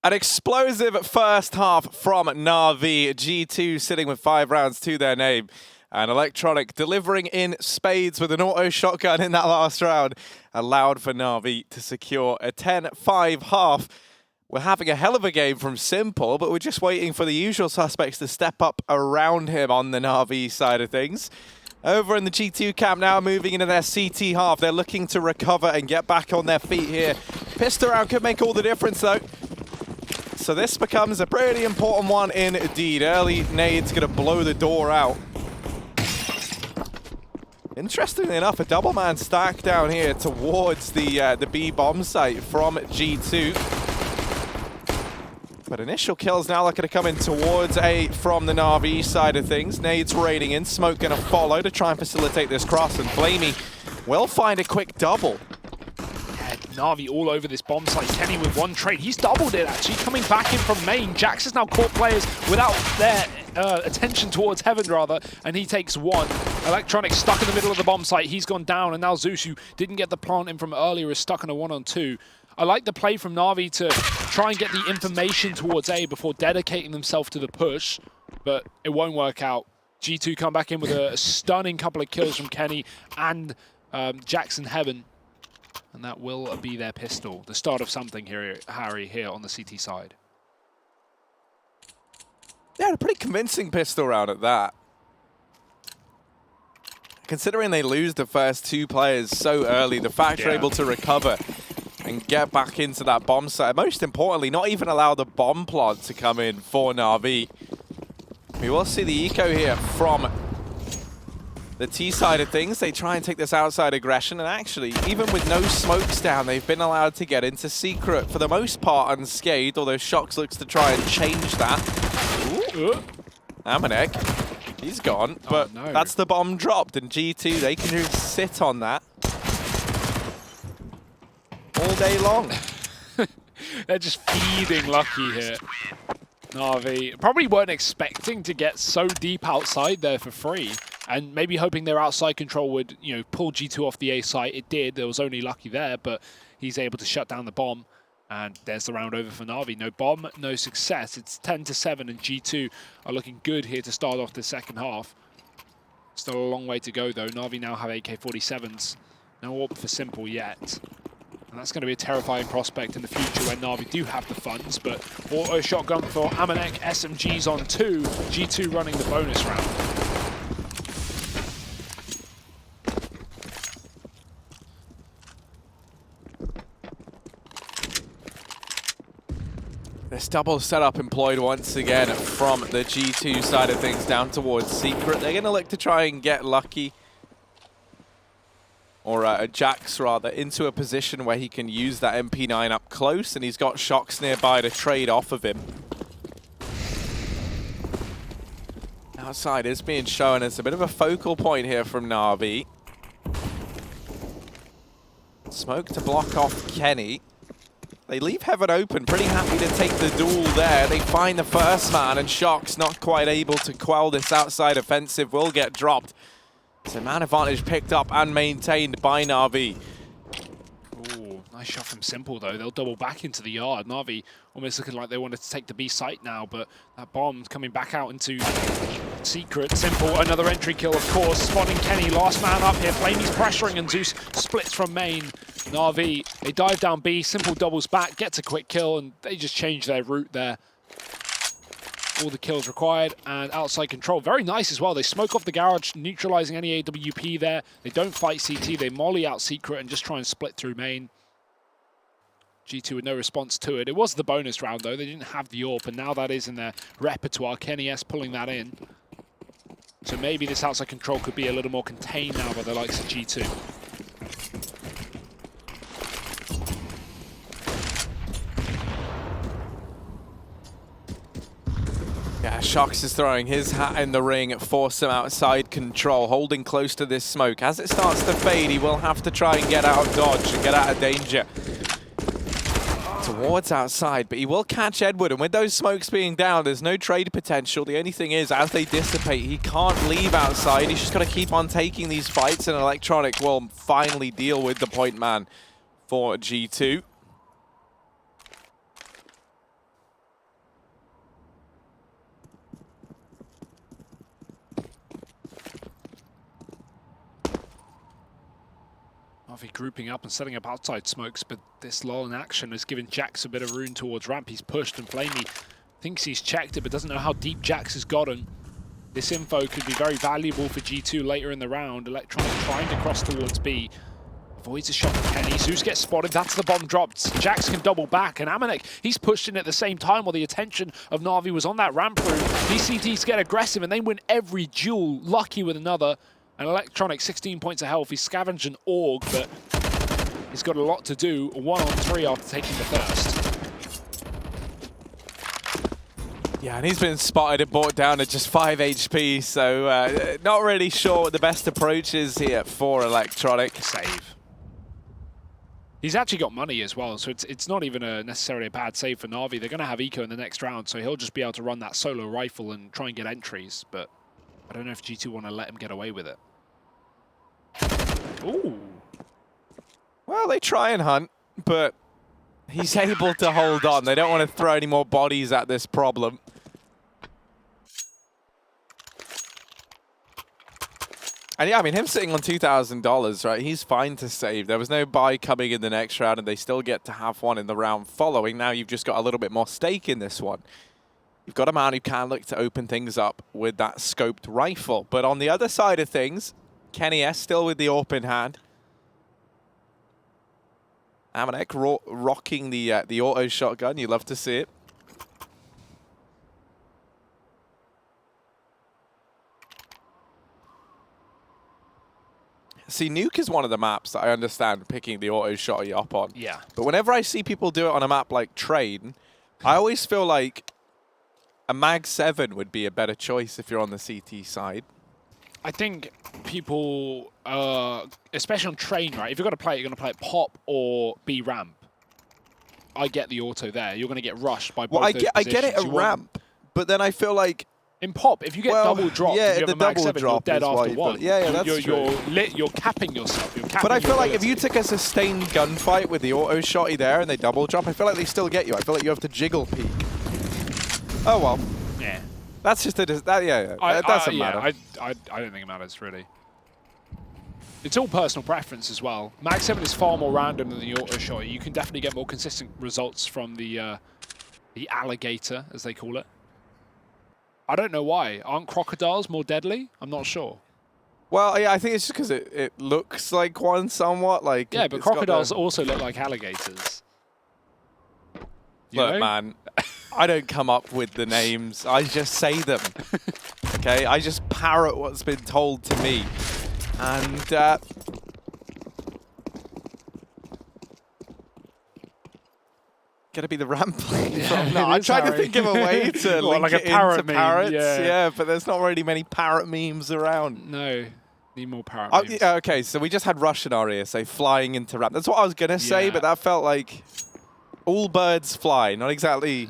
An explosive first half from Na'Vi. G2 sitting with 5 rounds to their name. And Electronic delivering in spades with an auto shotgun in that last round allowed for Na'Vi to secure a 10-5 half. We're having a hell of a game from Simple, but we're just waiting for the usual suspects to step up around him on the Na'Vi side of things. Over in the G2 camp now, moving into their CT half. They're looking to recover and get back on their feet here. Pissed around could make all the difference, though. So this becomes a pretty important one indeed. Early nade's going to blow the door out. Interestingly enough, a double man stack down here towards the B bomb site from G2. But initial kills now looking to come in towards A from the Na'Vi side of things. Nades raiding in, Smoke going to follow to try and facilitate this cross, and Flamey will find a quick double. Yeah, Na'Vi all over this bomb site. Kenny with one trade. He's doubled it, actually, coming back in from main. Jax has now caught players without their attention towards Heaven, rather, and he takes one. Electronic stuck in the middle of the bomb site. He's gone down, and now Zeus, who didn't get the plant in from earlier, is stuck in a 1-on-2. I like the play from Na'Vi to try and get the information towards A before dedicating themselves to the push, but it won't work out. G2 come back in with a stunning couple of kills from Kenny and Jackson Heaven, and that will be their pistol. The start of something here, Harry, here on the CT side. Yeah, a pretty convincing pistol round at that. Considering they lose the first two players so early, the fact they're able to recover and get back into that bomb site. Most importantly, not even allow the bomb plant to come in for Na'Vi. We will see the eco here from the T side of things. They try and take this outside aggression, and actually, even with no smokes down, they've been allowed to get into secret for the most part unscathed, although Shox looks to try and change that. Ooh. Amanek, he's gone, but no. That's the bomb dropped, and G2, they can just sit on that all day long. They're just feeding Lucky here. Na'Vi probably weren't expecting to get so deep outside there for free, and maybe hoping their outside control would, you know, pull G2 off the A site. It did. There was only Lucky there, but he's able to shut down the bomb, and there's the round over for Na'Vi. No bomb, no success. It's 10-7, and G2 are looking good here to start off the second half. Still a long way to go, though. Na'Vi now have AK-47s. No AWP for Simple yet. And that's going to be a terrifying prospect in the future when Na'Vi do have the funds, but auto shotgun for Amanek, SMGs on 2, G2 running the bonus round. This double setup employed once again from the G2 side of things down towards Secret. They're going to look to try and get Lucky, or Jax rather, into a position where he can use that MP9 up close, and he's got Shox nearby to trade off of him. Outside is being shown as a bit of a focal point here from Na'Vi. Smoke to block off Kenny. They leave Heaven open, pretty happy to take the duel there. They find the first man, and Shox, not quite able to quell this outside offensive, will get dropped. So man advantage picked up and maintained by Na'Vi. Ooh, nice shot from Simple, though. They'll double back into the yard. Na'Vi almost looking like they wanted to take the B site now, but that bomb coming back out into Secret. Simple, another entry kill, of course. Spotting Kenny, last man up here. Flamey's pressuring, and Zeus splits from main. Na'Vi, they dive down B. Simple doubles back, gets a quick kill, and they just change their route there. All the kills required, and outside control. Very nice as well. They smoke off the garage, neutralizing any AWP there. They don't fight CT. They molly out Secret and just try and split through main. G2 with no response to it. It was the bonus round, though. They didn't have the AWP, and now that is in their repertoire. Kenny S pulling that in. So maybe this outside control could be a little more contained now by the likes of G2. Yeah, Shox is throwing his hat in the ring for some outside control, holding close to this smoke. As it starts to fade, he will have to try and get out of dodge and get out of danger towards outside, but he will catch Edward, and with those smokes being down, there's no trade potential. The only thing is, as they dissipate, he can't leave outside. He's just got to keep on taking these fights, and Electronic will finally deal with the point man for G2. Na'Vi grouping up and setting up outside smokes, but this lull in action has given Jax a bit of room towards ramp. He's pushed, and Flamey thinks he's checked it, but doesn't know how deep Jax has gotten. This info could be very valuable for G2 later in the round. Electronic trying to cross towards B. Avoids a shot from Kenny. Zeus gets spotted. That's the bomb dropped. Jax can double back, and Amanek, he's pushed in at the same time while the attention of Na'Vi was on that ramp route. These CTs get aggressive, and they win every duel. Lucky with another. And Electronic, 16 points of health. He's scavenged an AUG, but he's got a lot to do. 1-on-3 after taking the first. Yeah, and he's been spotted and brought down at just 5 HP, so not really sure what the best approach is here for Electronic. Save. He's actually got money as well, so it's not even necessarily a bad save for Na'Vi. They're going to have Eco in the next round, so he'll just be able to run that solo rifle and try and get entries, but I don't know if G2 want to let him get away with it. Ooh. Well, they try and hunt, but he's able to hold on. They don't want to throw any more bodies at this problem. And yeah, I mean, him sitting on $2,000, right? He's fine to save. There was no buy coming in the next round, and they still get to have one in the round following. Now you've just got a little bit more stake in this one. You've got a man who can look to open things up with that scoped rifle. But on the other side of things, Kenny S still with the open hand. Amanek rocking the auto shotgun. You love to see it. See, Nuke is one of the maps that I understand picking the auto shotty up on. Yeah. But whenever I see people do it on a map like Train, I always feel like a Mag 7 would be a better choice if you're on the CT side. I think people, especially on Train, right? If you're going to play it, you're going to play it pop or B ramp. I get the auto there. You're going to get rushed by both those positions. I get it a ramp, but then I feel like in pop, if you get double dropped, yeah, and you have the a Mag double 7, drop you're dead is why after one. yeah, that's true. You're capping yourself. You're capping but I feel your like if ability. you took a sustained gunfight with the auto shotty there and they double drop, I feel like they still get you. I feel like you have to jiggle peek. Oh well. Yeah. That's just it doesn't matter. I don't think it matters really. It's all personal preference as well. Mag 7 is far more random than the auto shot. You can definitely get more consistent results from the alligator, as they call it. I don't know why. Aren't crocodiles more deadly? I'm not sure. Well, yeah, I think it's just because it looks like one somewhat. Like yeah, but crocodiles also look like alligators. You Look, know? man, I don't come up with the names. I just say them. Okay? I just parrot what's been told to me. And gonna be the ramp playing from. No, I tried to think of a way to link like it a parrot into meme, parrots. yeah. But there's not really many parrot memes around. No, need more parrot Oh, memes. yeah, okay, so we just had Russian Aria say flying into ramp. That's what I was gonna say, Yeah. but that felt like all birds fly, not exactly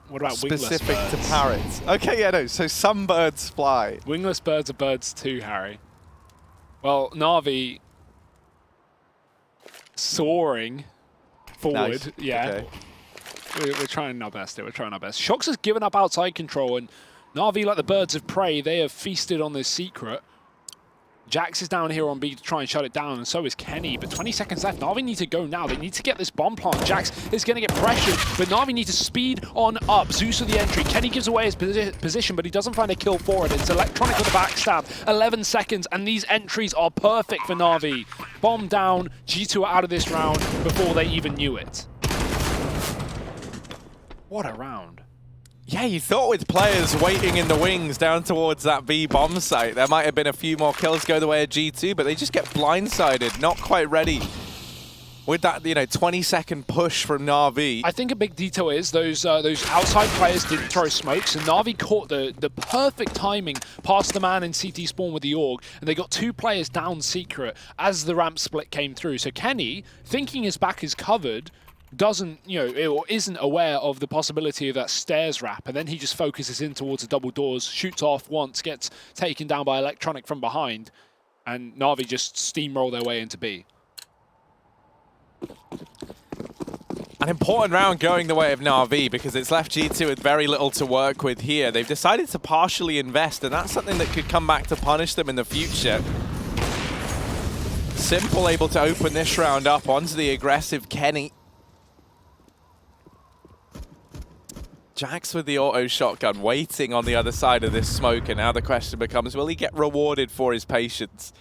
What about specific wingless to birds? parrots. Okay, yeah, no, so some birds fly. Wingless birds are birds too, Harry. Well, Na'Vi soaring forward. Nice. Yeah. Okay. We're trying our best here. We're trying our best. Shox has given up outside control, and Na'Vi, like the birds of prey, they have feasted on this secret. Jax is down here on B to try and shut it down, and so is Kenny. But 20 seconds left. Na'Vi need to go now. They need to get this bomb plant. Jax is going to get pressured, but Na'Vi need to speed on up. Zeus with the entry. Kenny gives away his position, but he doesn't find a kill for it. It's Electronic with a backstab. 11 seconds, and these entries are perfect for Na'Vi. Bomb down. G2 are out of this round before they even knew it. What a round. Yeah, you thought with players waiting in the wings down towards that B bomb site, there might have been a few more kills go the way of G2, but they just get blindsided, not quite ready with that, 20-second push from Na'Vi. I think a big detail is those outside players didn't throw smokes, and Na'Vi caught the perfect timing past the man in CT spawn with the AUG, and they got two players down secret as the ramp split came through. So Kenny, thinking his back is covered, doesn't, or isn't aware of the possibility of that stairs wrap, and then he just focuses in towards the double doors, shoots off once, gets taken down by Electronic from behind, and Na'Vi just steamroll their way into B. An important round going the way of Na'Vi because it's left G2 with very little to work with here. They've decided to partially invest, and that's something that could come back to punish them in the future. Simple able to open this round up onto the aggressive Kenny. Jax with the auto shotgun waiting on the other side of this smoke, and now the question becomes, will he get rewarded for his patience?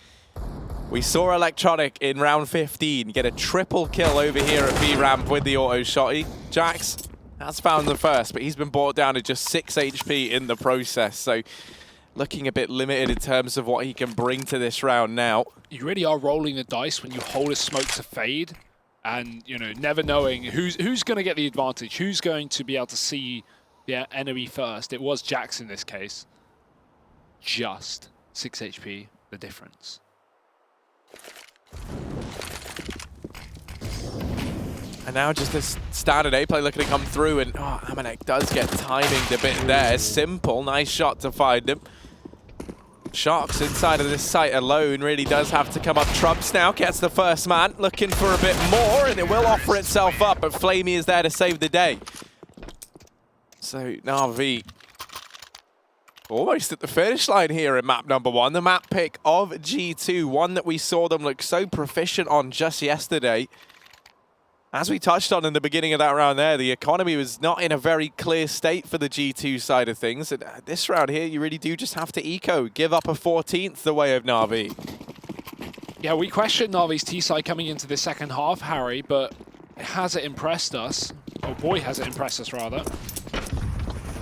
We saw Electronic in round 15 get a triple kill over here at B-Ramp with the auto shotty. Jax has found the first, but he's been brought down to just 6 HP in the process, so looking a bit limited in terms of what he can bring to this round now. You really are rolling the dice when you hold a smoke to fade, and never knowing who's going to get the advantage, who's going to be able to see Yeah, enemy first. It was Jax in this case. Just 6 HP, the difference. And now just this standard A play looking to come through, and Amanek does get timing a bit there. Simple, nice shot to find him. Sharks inside of this site alone really does have to come up trumps now. Gets the first man, looking for a bit more, and it will offer itself up, but Flamey is there to save the day. So Na'Vi almost at the finish line here in map number 1. The map pick of G2, one that we saw them look so proficient on just yesterday. As we touched on in the beginning of that round there, the economy was not in a very clear state for the G2 side of things. And this round here, you really do just have to eco, give up a 14th the way of Na'Vi. Yeah, we questioned Na'Vi's T-side coming into the second half, Harry, but has it impressed us? Oh boy, has it impressed us, rather.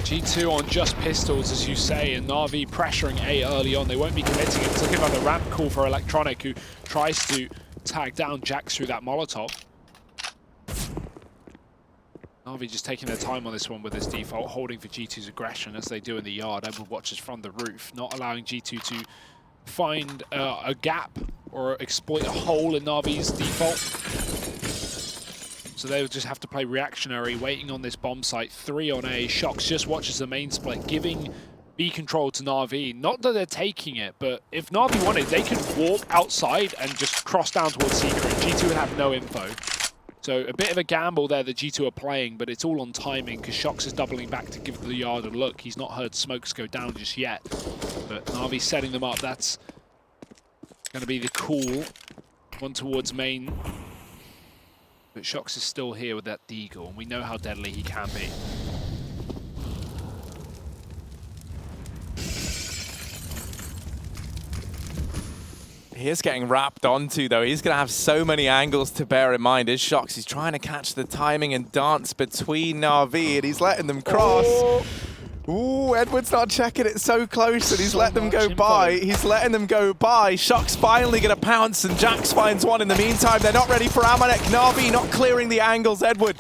G2 on just pistols, as you say, and Na'Vi pressuring A early on. They won't be committing. It's looking like the ramp call for Electronic, who tries to tag down Jax through that Molotov. Na'Vi just taking their time on this one with this default, holding for G2's aggression as they do in the yard. Edward watches from the roof, not allowing G2 to find a gap or exploit a hole in Na'Vi's default. So they'll just have to play reactionary, waiting on this bomb site. 3 on A. Shox just watches the main split, giving B control to Na'Vi. Not that they're taking it, but if Na'Vi wanted, they could walk outside and just cross down towards Secret. G2 would have no info. So a bit of a gamble there that G2 are playing, but it's all on timing because Shox is doubling back to give the yard a look. He's not heard smokes go down just yet, but Na'Vi's setting them up. That's going to be the call. One towards main. But Shox is still here with that Deagle, and we know how deadly he can be. He is getting wrapped onto, though. He's going to have so many angles to bear in mind. Is Shox. He's trying to catch the timing and dance between Na'Vi, and he's letting them cross. Oh. Ooh, Edward's not checking it so close, and he's let them go by. He's letting them go by. Shox finally going to pounce, and Jax finds one in the meantime. They're not ready for Amanek. Na'Vi not clearing the angles. Edward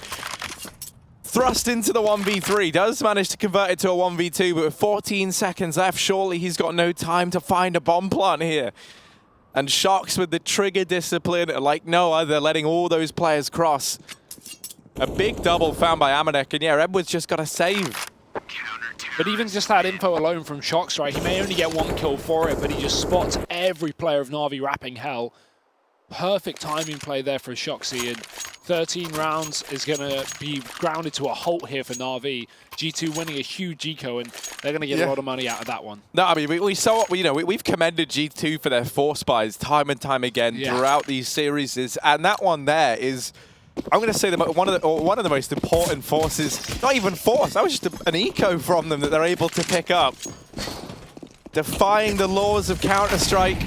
thrust into the 1v3. Does manage to convert it to a 1v2, but with 14 seconds left, surely he's got no time to find a bomb plant here. And Shox with the trigger discipline like no other, letting all those players cross. A big double found by Amanek, and yeah, Edward's just got to save. But even just that info alone from Shox, right, he may only get 1 kill for it, but he just spots every player of Na'Vi wrapping hell. Perfect timing play there for Shoxy, and 13 rounds is going to be grounded to a halt here for Na'Vi. G2 winning a huge eco, and they're going to get a lot of money out of that one. No, I mean, we've commended G2 for their force buys time and time again throughout these series, and that one there is, I'm going to say, one of the most important forces. Not even force, that was just an eco from them that they're able to pick up. Defying the laws of Counter-Strike.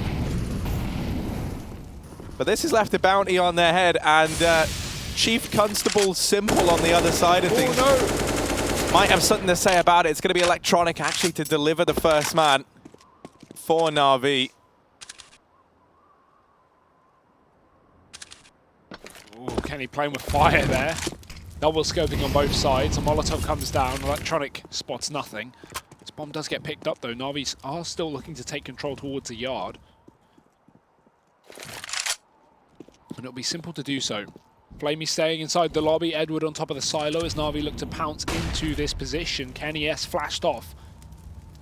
But this has left a bounty on their head, and Chief Constable Simple on the other side of things. Oh, no. Might have something to say about it. It's going to be Electronic actually to deliver the first man for Na'Vi. Ooh, Kenny playing with fire there. Double scoping on both sides. A Molotov comes down. Electronic spots nothing. This bomb does get picked up, though. Na'Vi are still looking to take control towards the yard. And it'll be simple to do so. Flamey staying inside the lobby. Edward on top of the silo as Na'Vi look to pounce into this position. Kenny S flashed off.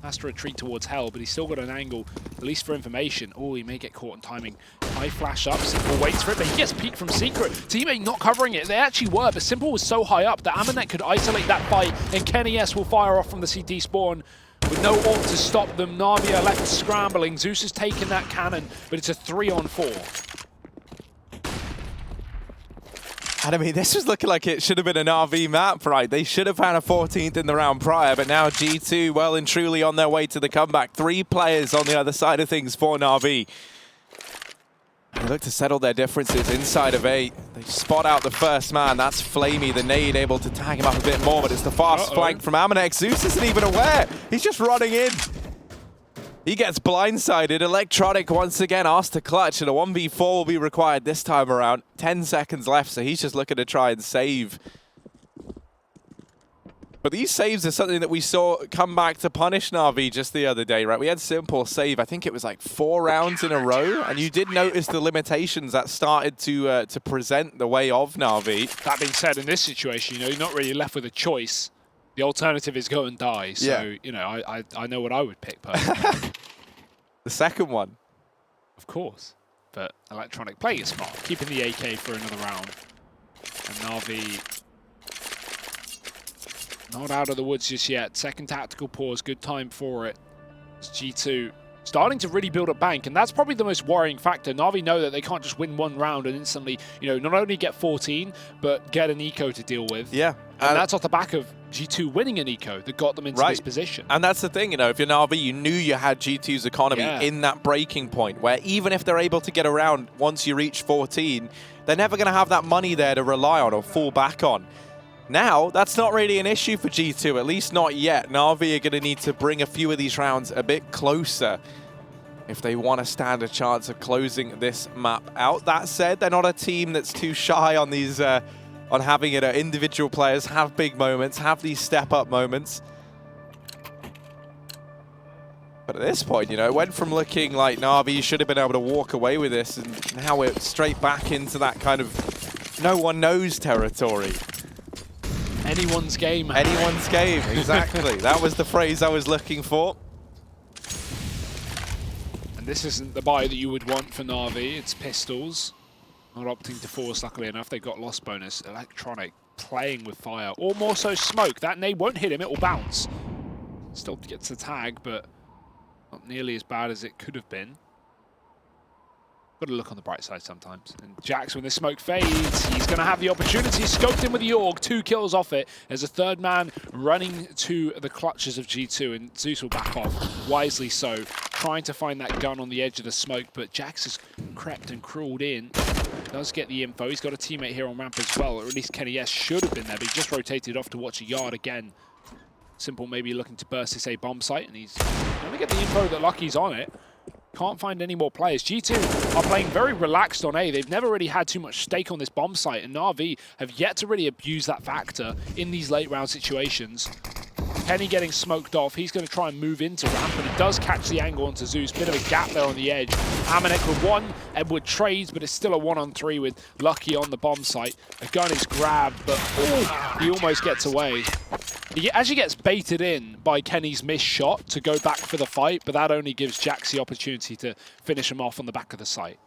Has to retreat towards Hell, but he's still got an angle, at least for information. Oh, he may get caught on timing. High flash up. Simple waits for it, but he gets peeked from Secret. Teammate not covering it. They actually were, but Simple was so high up that Amanek could isolate that fight, and Kenny S will fire off from the CT spawn with no ult to stop them. Na'Vi are left scrambling. Zeus has taken that cannon, but it's a 3-on-4. And I mean, this was looking like it should have been an RV map, right? They should have had a 14th in the round prior, but now G2 well and truly on their way to the comeback. 3 players on the other side of things for Na'Vi. They look to settle their differences inside of 8. They spot out the first man. That's Flamey, the nade, able to tag him up a bit more, but it's the fast flank from Amanek. Zeus isn't even aware. He's just running in. He gets blindsided. Electronic once again asked to clutch, and a 1v4 will be required this time around. 10 seconds left, so he's just looking to try and save. But these saves are something that we saw come back to punish Na'Vi just the other day, right? We had Simple save, I think it was like 4 rounds in a row, and you did notice the limitations that started to present the way of Na'Vi. That being said, in this situation, you know, you're not really left with a choice. The alternative is go and die. So, Yeah. you know, I know what I would pick personally. The second one. Of course. But Electronic playing it smart, keeping the AK for another round. And Na'Vi not out of the woods just yet. Second tactical pause, good time for it. It's G2 starting to really build a bank, and that's probably the most worrying factor. Na'Vi know that they can't just win one round and instantly, you know, not only get 14, but get an eco to deal with. Yeah. And that's off the back of G2 winning an eco that got them into this position. And that's the thing, you know, if you're Na'Vi, you knew you had G2's economy in that breaking point, where even if they're able to get around once you reach 14, they're never going to have that money there to rely on or fall back on. Now, that's not really an issue for G2, at least not yet. Na'Vi are going to need to bring a few of these rounds a bit closer if they want to stand a chance of closing this map out. That said, they're not a team that's too shy on these, on having it. Individual players have big moments, have these step-up moments. But at this point, you know, it went from looking like Na'Vi should have been able to walk away with this, and now we're straight back into that kind of no one knows territory. Anyone's game. Anyone's game, exactly. That was the phrase I was looking for. And this isn't the buy that you would want for Na'Vi. It's pistols. Not opting to force, luckily enough. They've got lost bonus. Electronic playing with fire. Or more so smoke. That nade won't hit him, it will bounce. Still gets the tag, but not nearly as bad as it could have been. Got to look on the bright side sometimes. And Jax, when this smoke fades, he's going to have the opportunity. Scoped in with the Org, 2 kills off it. There's a third man running to the clutches of G2, and Zeus will back off, wisely so, trying to find that gun on the edge of the smoke, but Jax has crept and crawled in. Does get the info. He's got a teammate here on ramp as well, or at least Kenny S should have been there, but he just rotated off to watch a yard again. Simple maybe looking to burst this A bomb site, and he's going to get the info that Lucky's on it. Can't find any more players. G2 are playing very relaxed on A. They've never really had too much stake on this bomb site, and Na'Vi have yet to really abuse that factor in these late round situations. Kenny getting smoked off. He's going to try and move into ramp, and he does catch the angle onto Zeus. Bit of a gap there on the edge. Amanek with one. Edward trades, but it's still a 1-on-3 with Lucky on the bomb site. The gun is grabbed, but he almost gets away. He actually gets baited in by Kenny's missed shot to go back for the fight, but that only gives Jax the opportunity to finish him off on the back of the site.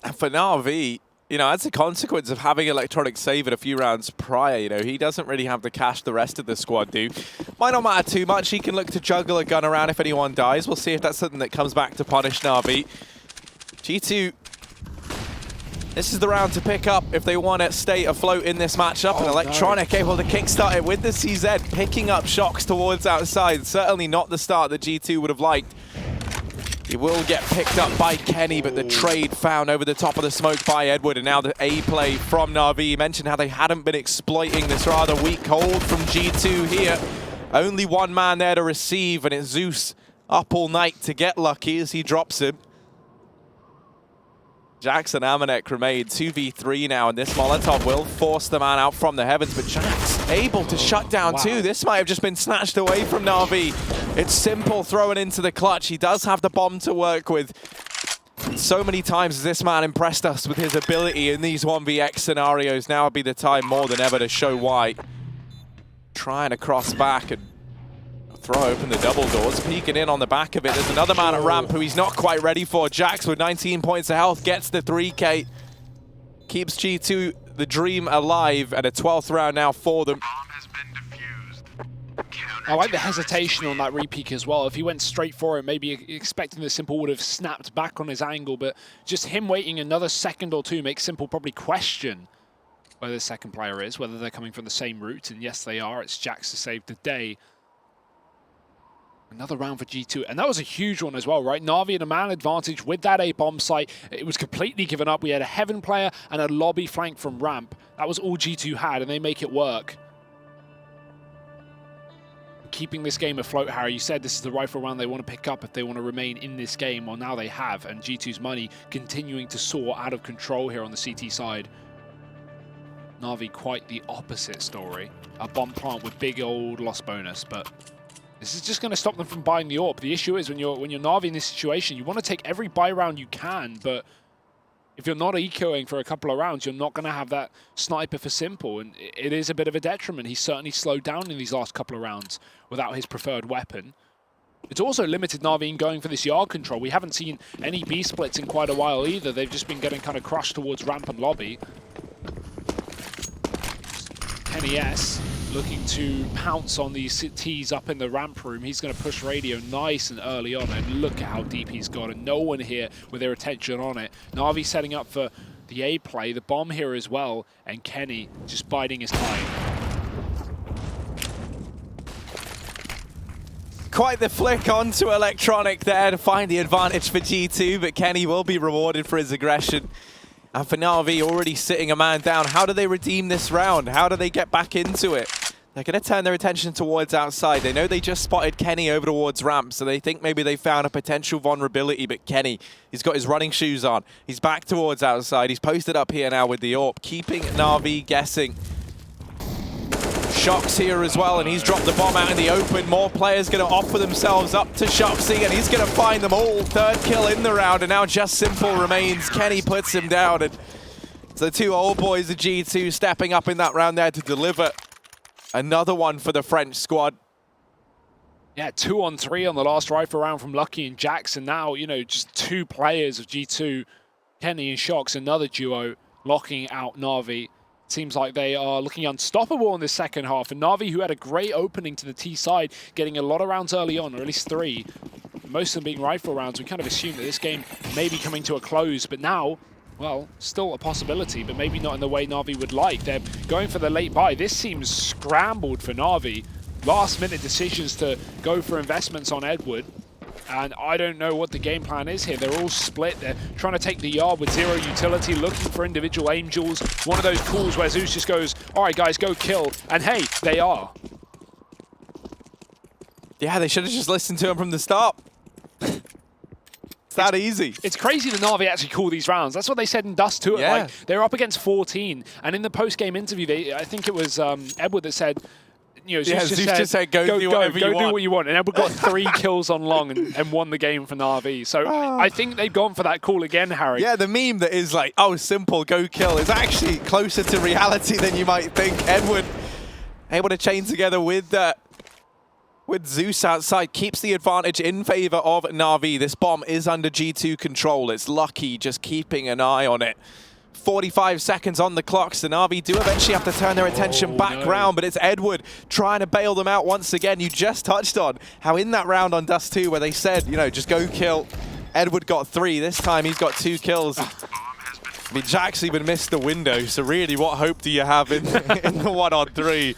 And for Na'Vi, you know, as a consequence of having Electronic save it a few rounds prior, you know, he doesn't really have the cash the rest of the squad do. Might not matter too much. He can look to juggle a gun around if anyone dies. We'll see if that's something that comes back to punish Na'Vi. G2, this is the round to pick up if they want to stay afloat in this matchup. And Electronic able to kickstart it with the CZ, picking up shocks towards outside. Certainly not the start that G2 would have liked. He will get picked up by Kenny, but the trade found over the top of the smoke by Edward, and now the A play from Na'Vi. You mentioned how they hadn't been exploiting this rather weak hold from G2 here. Only one man there to receive, and it's Zeus up all night to get Lucky as he drops him. Jax and Amanek remain 2v3 now, and this Molotov will force the man out from the heavens, but Jax able to shut down too. This might have just been snatched away from Na'Vi. It's Simple throwing into the clutch. He does have the bomb to work with. So many times has this man impressed us with his ability in these 1vx scenarios. Now would be the time more than ever to show why. Trying to cross back and throw open the double doors, peeking in on the back of it. There's another man at ramp who he's not quite ready for. Jax with 19 points of health gets the 3K. Keeps G2 the dream alive, and a 12th round now for them. I like the hesitation on that repeak as well. If he went straight for it, maybe expecting that Simple would have snapped back on his angle, but just him waiting another second or two makes Simple probably question where the second player is, whether they're coming from the same route, and yes they are. It's Jax to save the day. Another round for G2, and that was a huge one as well, right? Na'Vi in a man advantage with that A bomb site. It was completely given up. We had a Heaven player and a lobby flank from ramp. That was all G2 had, and they make it work. keeping this game afloat, Harry. You said this is the rifle round they want to pick up if they want to remain in this game. Well, now they have, and G2's money continuing to soar out of control here on the CT side. Na'Vi quite the opposite story. A bomb plant with big old loss bonus, but this is just going to stop them from buying the AWP. The issue is when you're Na'Vi in this situation, you want to take every buy round you can, but if you're not ecoing for a couple of rounds, you're not going to have that sniper for Simple, and it is a bit of a detriment. He's certainly slowed down in these last couple of rounds without his preferred weapon. It's also limited Na'Vi in going for this yard control. We haven't seen any B splits in quite a while either. They've just been getting kind of crushed towards ramp and lobby. Kenny S looking to pounce on these T's up in the ramp room. He's going to push radio nice and early on, and look at how deep he's got, and no one here with their attention on it. Na'Vi setting up for the A play, the bomb here as well, and Kenny just biding his time. Quite the flick onto Electronic there to find the advantage for G2, but Kenny will be rewarded for his aggression. And for Na'Vi, already sitting a man down. How do they redeem this round? How do they get back into it? They're going to turn their attention towards outside. They know they just spotted Kenny over towards ramp, so they think maybe they found a potential vulnerability, but Kenny, he's got his running shoes on. He's back towards outside. He's posted up here now with the AWP, keeping Na'Vi guessing. Shox here as well, and he's dropped the bomb out in the open. More players going to offer themselves up to Shoxy, and he's going to find them all. Third kill in the round, and now just Simple remains. Kenny puts him down, and so the two old boys of G2 stepping up in that round there to deliver another one for the French squad. Yeah, 2-on-3 on the last rifle round from Lucky and Jackson. Now, you know, just two players of G2, Kenny and Shox, another duo, locking out Na'Vi. Seems like they are looking unstoppable in this second half. And Na'Vi, who had a great opening to the T side, getting a lot of rounds early on, or at least 3. Most of them being rifle rounds. We kind of assumed that this game may be coming to a close, but now, well, still a possibility, but maybe not in the way Na'Vi would like. They're going for the late buy. This seems scrambled for Na'Vi. Last minute decisions to go for investments on Edward. And I don't know what the game plan is here. They're all split. They're trying to take the yard with zero utility, looking for individual angels. One of those calls where Zeus just goes, all right, guys, go kill. And hey, they are. Yeah, they should have just listened to him from the start. It's that easy. It's crazy that Na'Vi actually call these rounds. That's what they said in Dust too. Yeah. Like, they're up against 14. And in the post-game interview, I think it was Edward that said, you know, Zeus just said, go do what you want. And Edward got 3 kills on long and won the game for Na'Vi. So I think they've gone for that call again, Harry. Yeah, the meme that is like, oh, Simple, go kill, is actually closer to reality than you might think. Edward able to chain together with Zeus outside, keeps the advantage in favor of Na'Vi. This bomb is under G2 control. It's Lucky just keeping an eye on it. 45 seconds on the clock, so Na'Vi do eventually have to turn their attention back round, but it's Edward trying to bail them out once again. You just touched on how in that round on Dust 2 where they said, you know, just go kill, Edward got 3. This time he's got 2 kills. I mean, Jack's even missed the window, so really what hope do you have in the 1-on-3?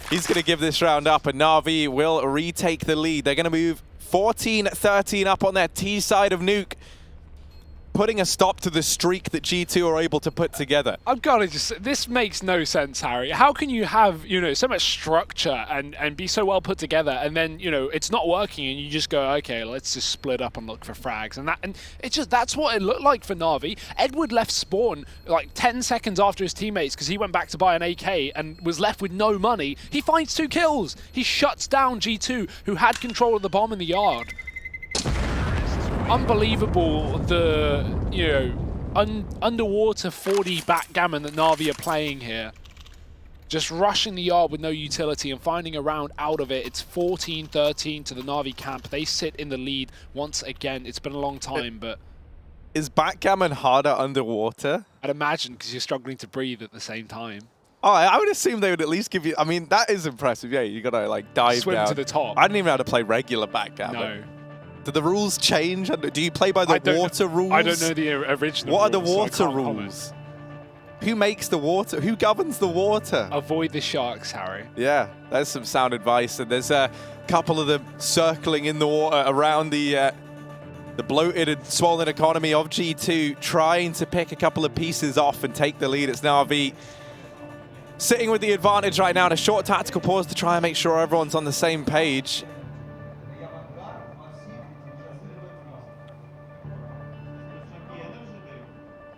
He's going to give this round up, and Na'Vi will retake the lead. They're going to move 14-13 up on their T side of Nuke, putting a stop to the streak that G2 are able to put together. I've got to just, this makes no sense, Harry. How can you have, you know, so much structure and be so well put together, and then, you know, it's not working and you just go, okay, let's just split up and look for frags. And it's just, that's what it looked like for Na'Vi. Edward left spawn like 10 seconds after his teammates because he went back to buy an AK and was left with no money. He finds 2 kills. He shuts down G2, who had control of the bomb in the yard. Unbelievable, the, you know, underwater 4D backgammon that Na'Vi are playing here. Just rushing the yard with no utility and finding a round out of it. It's 14-13 to the Na'Vi camp. They sit in the lead once again. It's been a long time, but... Is backgammon harder underwater? I'd imagine, because you're struggling to breathe at the same time. Oh, I would assume they would at least give you... I mean, that is impressive. Yeah, you got to, like, dive Swim down. to the top. I didn't even know how to play regular backgammon. No. Do the rules change? Do you play by the water rules? I don't know the original What rules, are the water so rules? Who makes the water? Who governs the water? Avoid the sharks, Harry. Yeah, that's some sound advice. And there's a couple of them circling in the water around the bloated and swollen economy of G2, trying to pick a couple of pieces off and take the lead. It's Na'Vi sitting with the advantage right now, and a short tactical pause to try and make sure everyone's on the same page.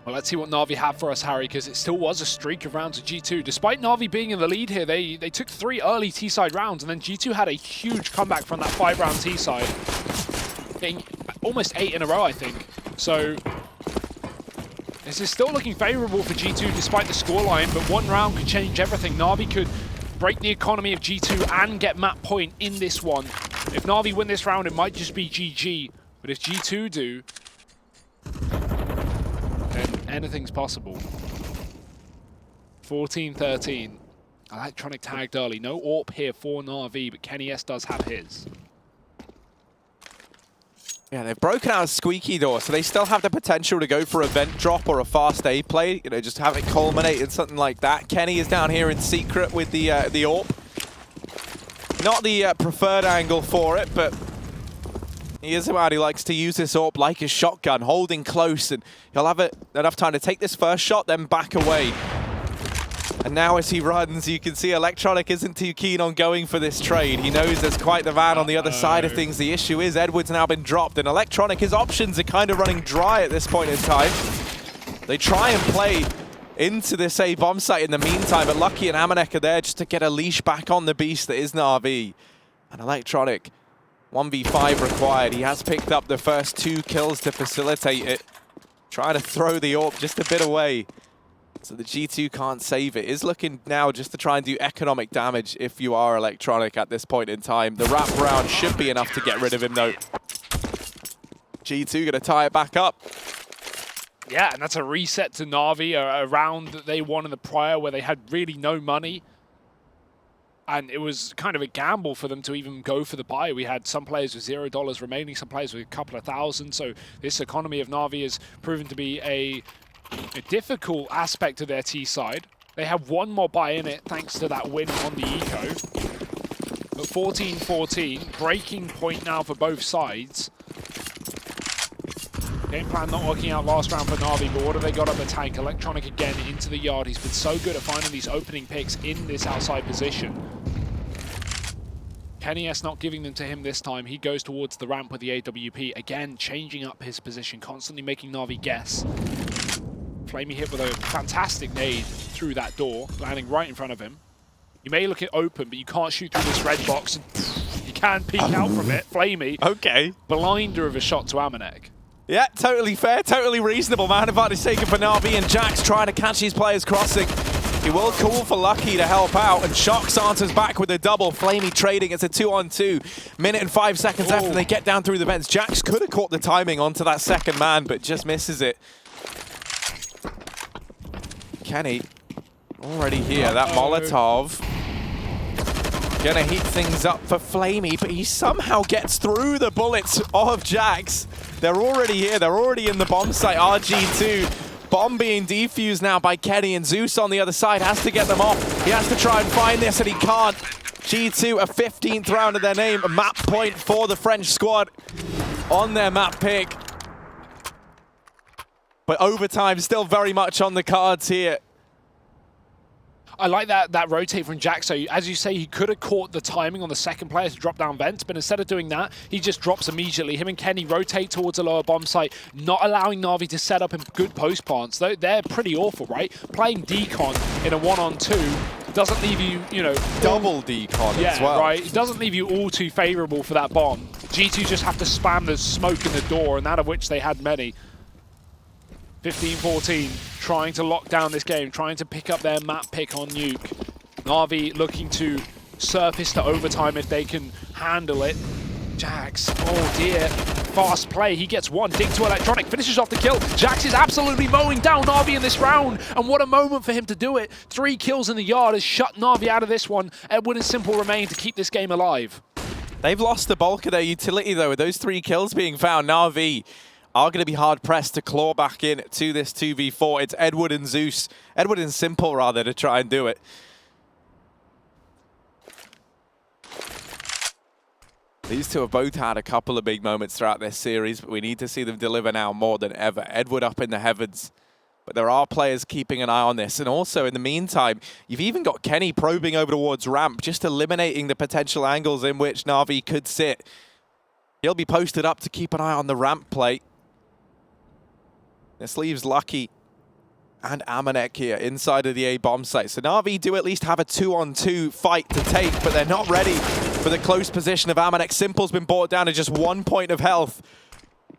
Well, let's see what Na'Vi have for us, Harry, because it still was a streak of rounds of G2. Despite Na'Vi being in the lead here, they took 3 early T-side rounds, and then G2 had a huge comeback from that 5-round T-side, getting almost 8 in a row, I think. So this is still looking favorable for G2 despite the scoreline, but one round could change everything. Na'Vi could break the economy of G2 and get map point in this one. If Na'Vi win this round, it might just be GG, but if G2 do, then anything's possible. 14-13. Electronic tagged early. No AWP here for Na'Vi, but Kenny S does have his. Yeah, they've broken out a squeaky door, so they still have the potential to go for a vent drop or a fast A play. You know, just have it culminate in something like that. Kenny is down here in secret with the AWP. Not the preferred angle for it, but he is a man who likes to use this AWP like a shotgun, holding close, and he'll have enough time to take this first shot, then back away. And now as he runs, you can see Electronic isn't too keen on going for this trade. He knows there's quite the man on the other side of things. The issue is Edward's now been dropped, and Electronic, his options are kind of running dry at this point in time. They try and play into this A bomb site in the meantime, but Lucky and Amanek are there just to get a leash back on the beast that is Na'Vi. And Electronic, 1v5 required. He has picked up the first 2 kills to facilitate it. Trying to throw the AWP just a bit away, so the G2 can't save it. Is looking now just to try and do economic damage if you are Electronic at this point in time. The wrap round should be enough to get rid of him though. G2 gonna tie it back up. Yeah, and that's a reset to Na'Vi, a round that they won in the prior where they had really no money. And it was kind of a gamble for them to even go for the buy. We had some players with $0 remaining, some players with a couple of thousand. So this economy of Na'Vi has proven to be a difficult aspect of their T side. They have one more buy in it thanks to that win on the eco. But 14-14, breaking point now for both sides. Game plan not working out last round for Na'Vi, but what have they got up the tank? Electronic again into the yard. He's been so good at finding these opening picks in this outside position. Kenny S not giving them to him this time. He goes towards the ramp with the AWP. Again, changing up his position, constantly making Na'Vi guess. Flamey hit with a fantastic nade through that door, landing right in front of him. You may look it open, but you can't shoot through this red box. And you can peek out from it. Flamey. Okay. Blinder of a shot to Amanek. Yeah, totally fair, totally reasonable. Man advantage taken for Na'Vi, and Jax trying to catch his players crossing. He will call for Lucky to help out, and Shox answers back with a double. Flamey trading. It's a 2-on-2. Minute and 5 seconds left, and they get down through the vents. Jax could have caught the timing onto that second man, but just misses it. Kenny already here. That Molotov gonna heat things up for Flamey, but he somehow gets through the bullets of Jax. They're already here. They're already in the bomb site. RG2. Bomb being defused now by Kenny, and Zeus on the other side has to get them off. He has to try and find this, and he can't. G2, a 15th round of their name. A map point for the French squad on their map pick. But overtime still very much on the cards here. I like that rotate from Jax. So as you say, he could have caught the timing on the second player to drop down vents, but instead of doing that, he just drops immediately. Him and Kenny rotate towards a lower bomb site, not allowing Na'Vi to set up in good post plants. They're pretty awful, right? Playing decon in a 1-on-2 doesn't leave you, you know... Double decon as well. Yeah, right. It doesn't leave you all too favorable for that bomb. G2 just have to spam the smoke in the door, and that of which they had many. 15-14, trying to lock down this game, trying to pick up their map pick on Nuke. Na'Vi looking to surface to overtime if they can handle it. Jax, oh dear, fast play, he gets one, dig to Electronic, finishes off the kill. Jax is absolutely mowing down Na'Vi in this round, and what a moment for him to do it. 3 kills in the yard has shut Na'Vi out of this one. Edward and Simple remain to keep this game alive. They've lost the bulk of their utility though, with those 3 kills being found. Na'Vi are going to be hard-pressed to claw back in to this 2v4. It's Edward and Zeus, Edward and Simple rather, to try and do it. These two have both had a couple of big moments throughout this series, but we need to see them deliver now more than ever. Edward up in the heavens, But there are players keeping an eye on this. And also, in the meantime, you've even got Kenny probing over towards ramp, just eliminating the potential angles in which Na'Vi could sit. He'll be posted up to keep an eye on the ramp play. This leaves Lucky and Amanek here inside of the A bomb site. So Na'Vi do at least have a 2-on-2 fight to take, but they're not ready for the close position of Amanek. Simple's been brought down to just 1 point of health.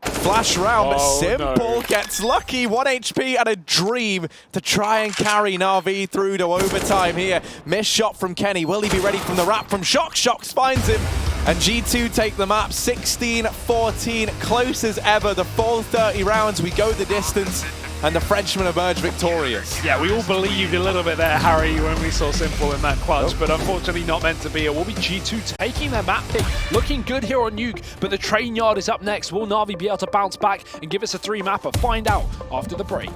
Flash round, but Simple gets Lucky, 1 HP and a dream to try and carry Na'Vi through to overtime here. Missed shot from Kenny. Will he be ready from the wrap from Shox? Shox finds him. And G2 take the map 16-14, close as ever. The full 30 rounds, we go the distance, and the Frenchmen emerge victorious. Yeah, we all believed a little bit there, Harry, when we saw Simple in that clutch, but unfortunately not meant to be. It will be G2 taking their map pick. Looking good here on Nuke, but the train yard is up next. Will Na'Vi be able to bounce back and give us a 3-mapper? Find out after the break.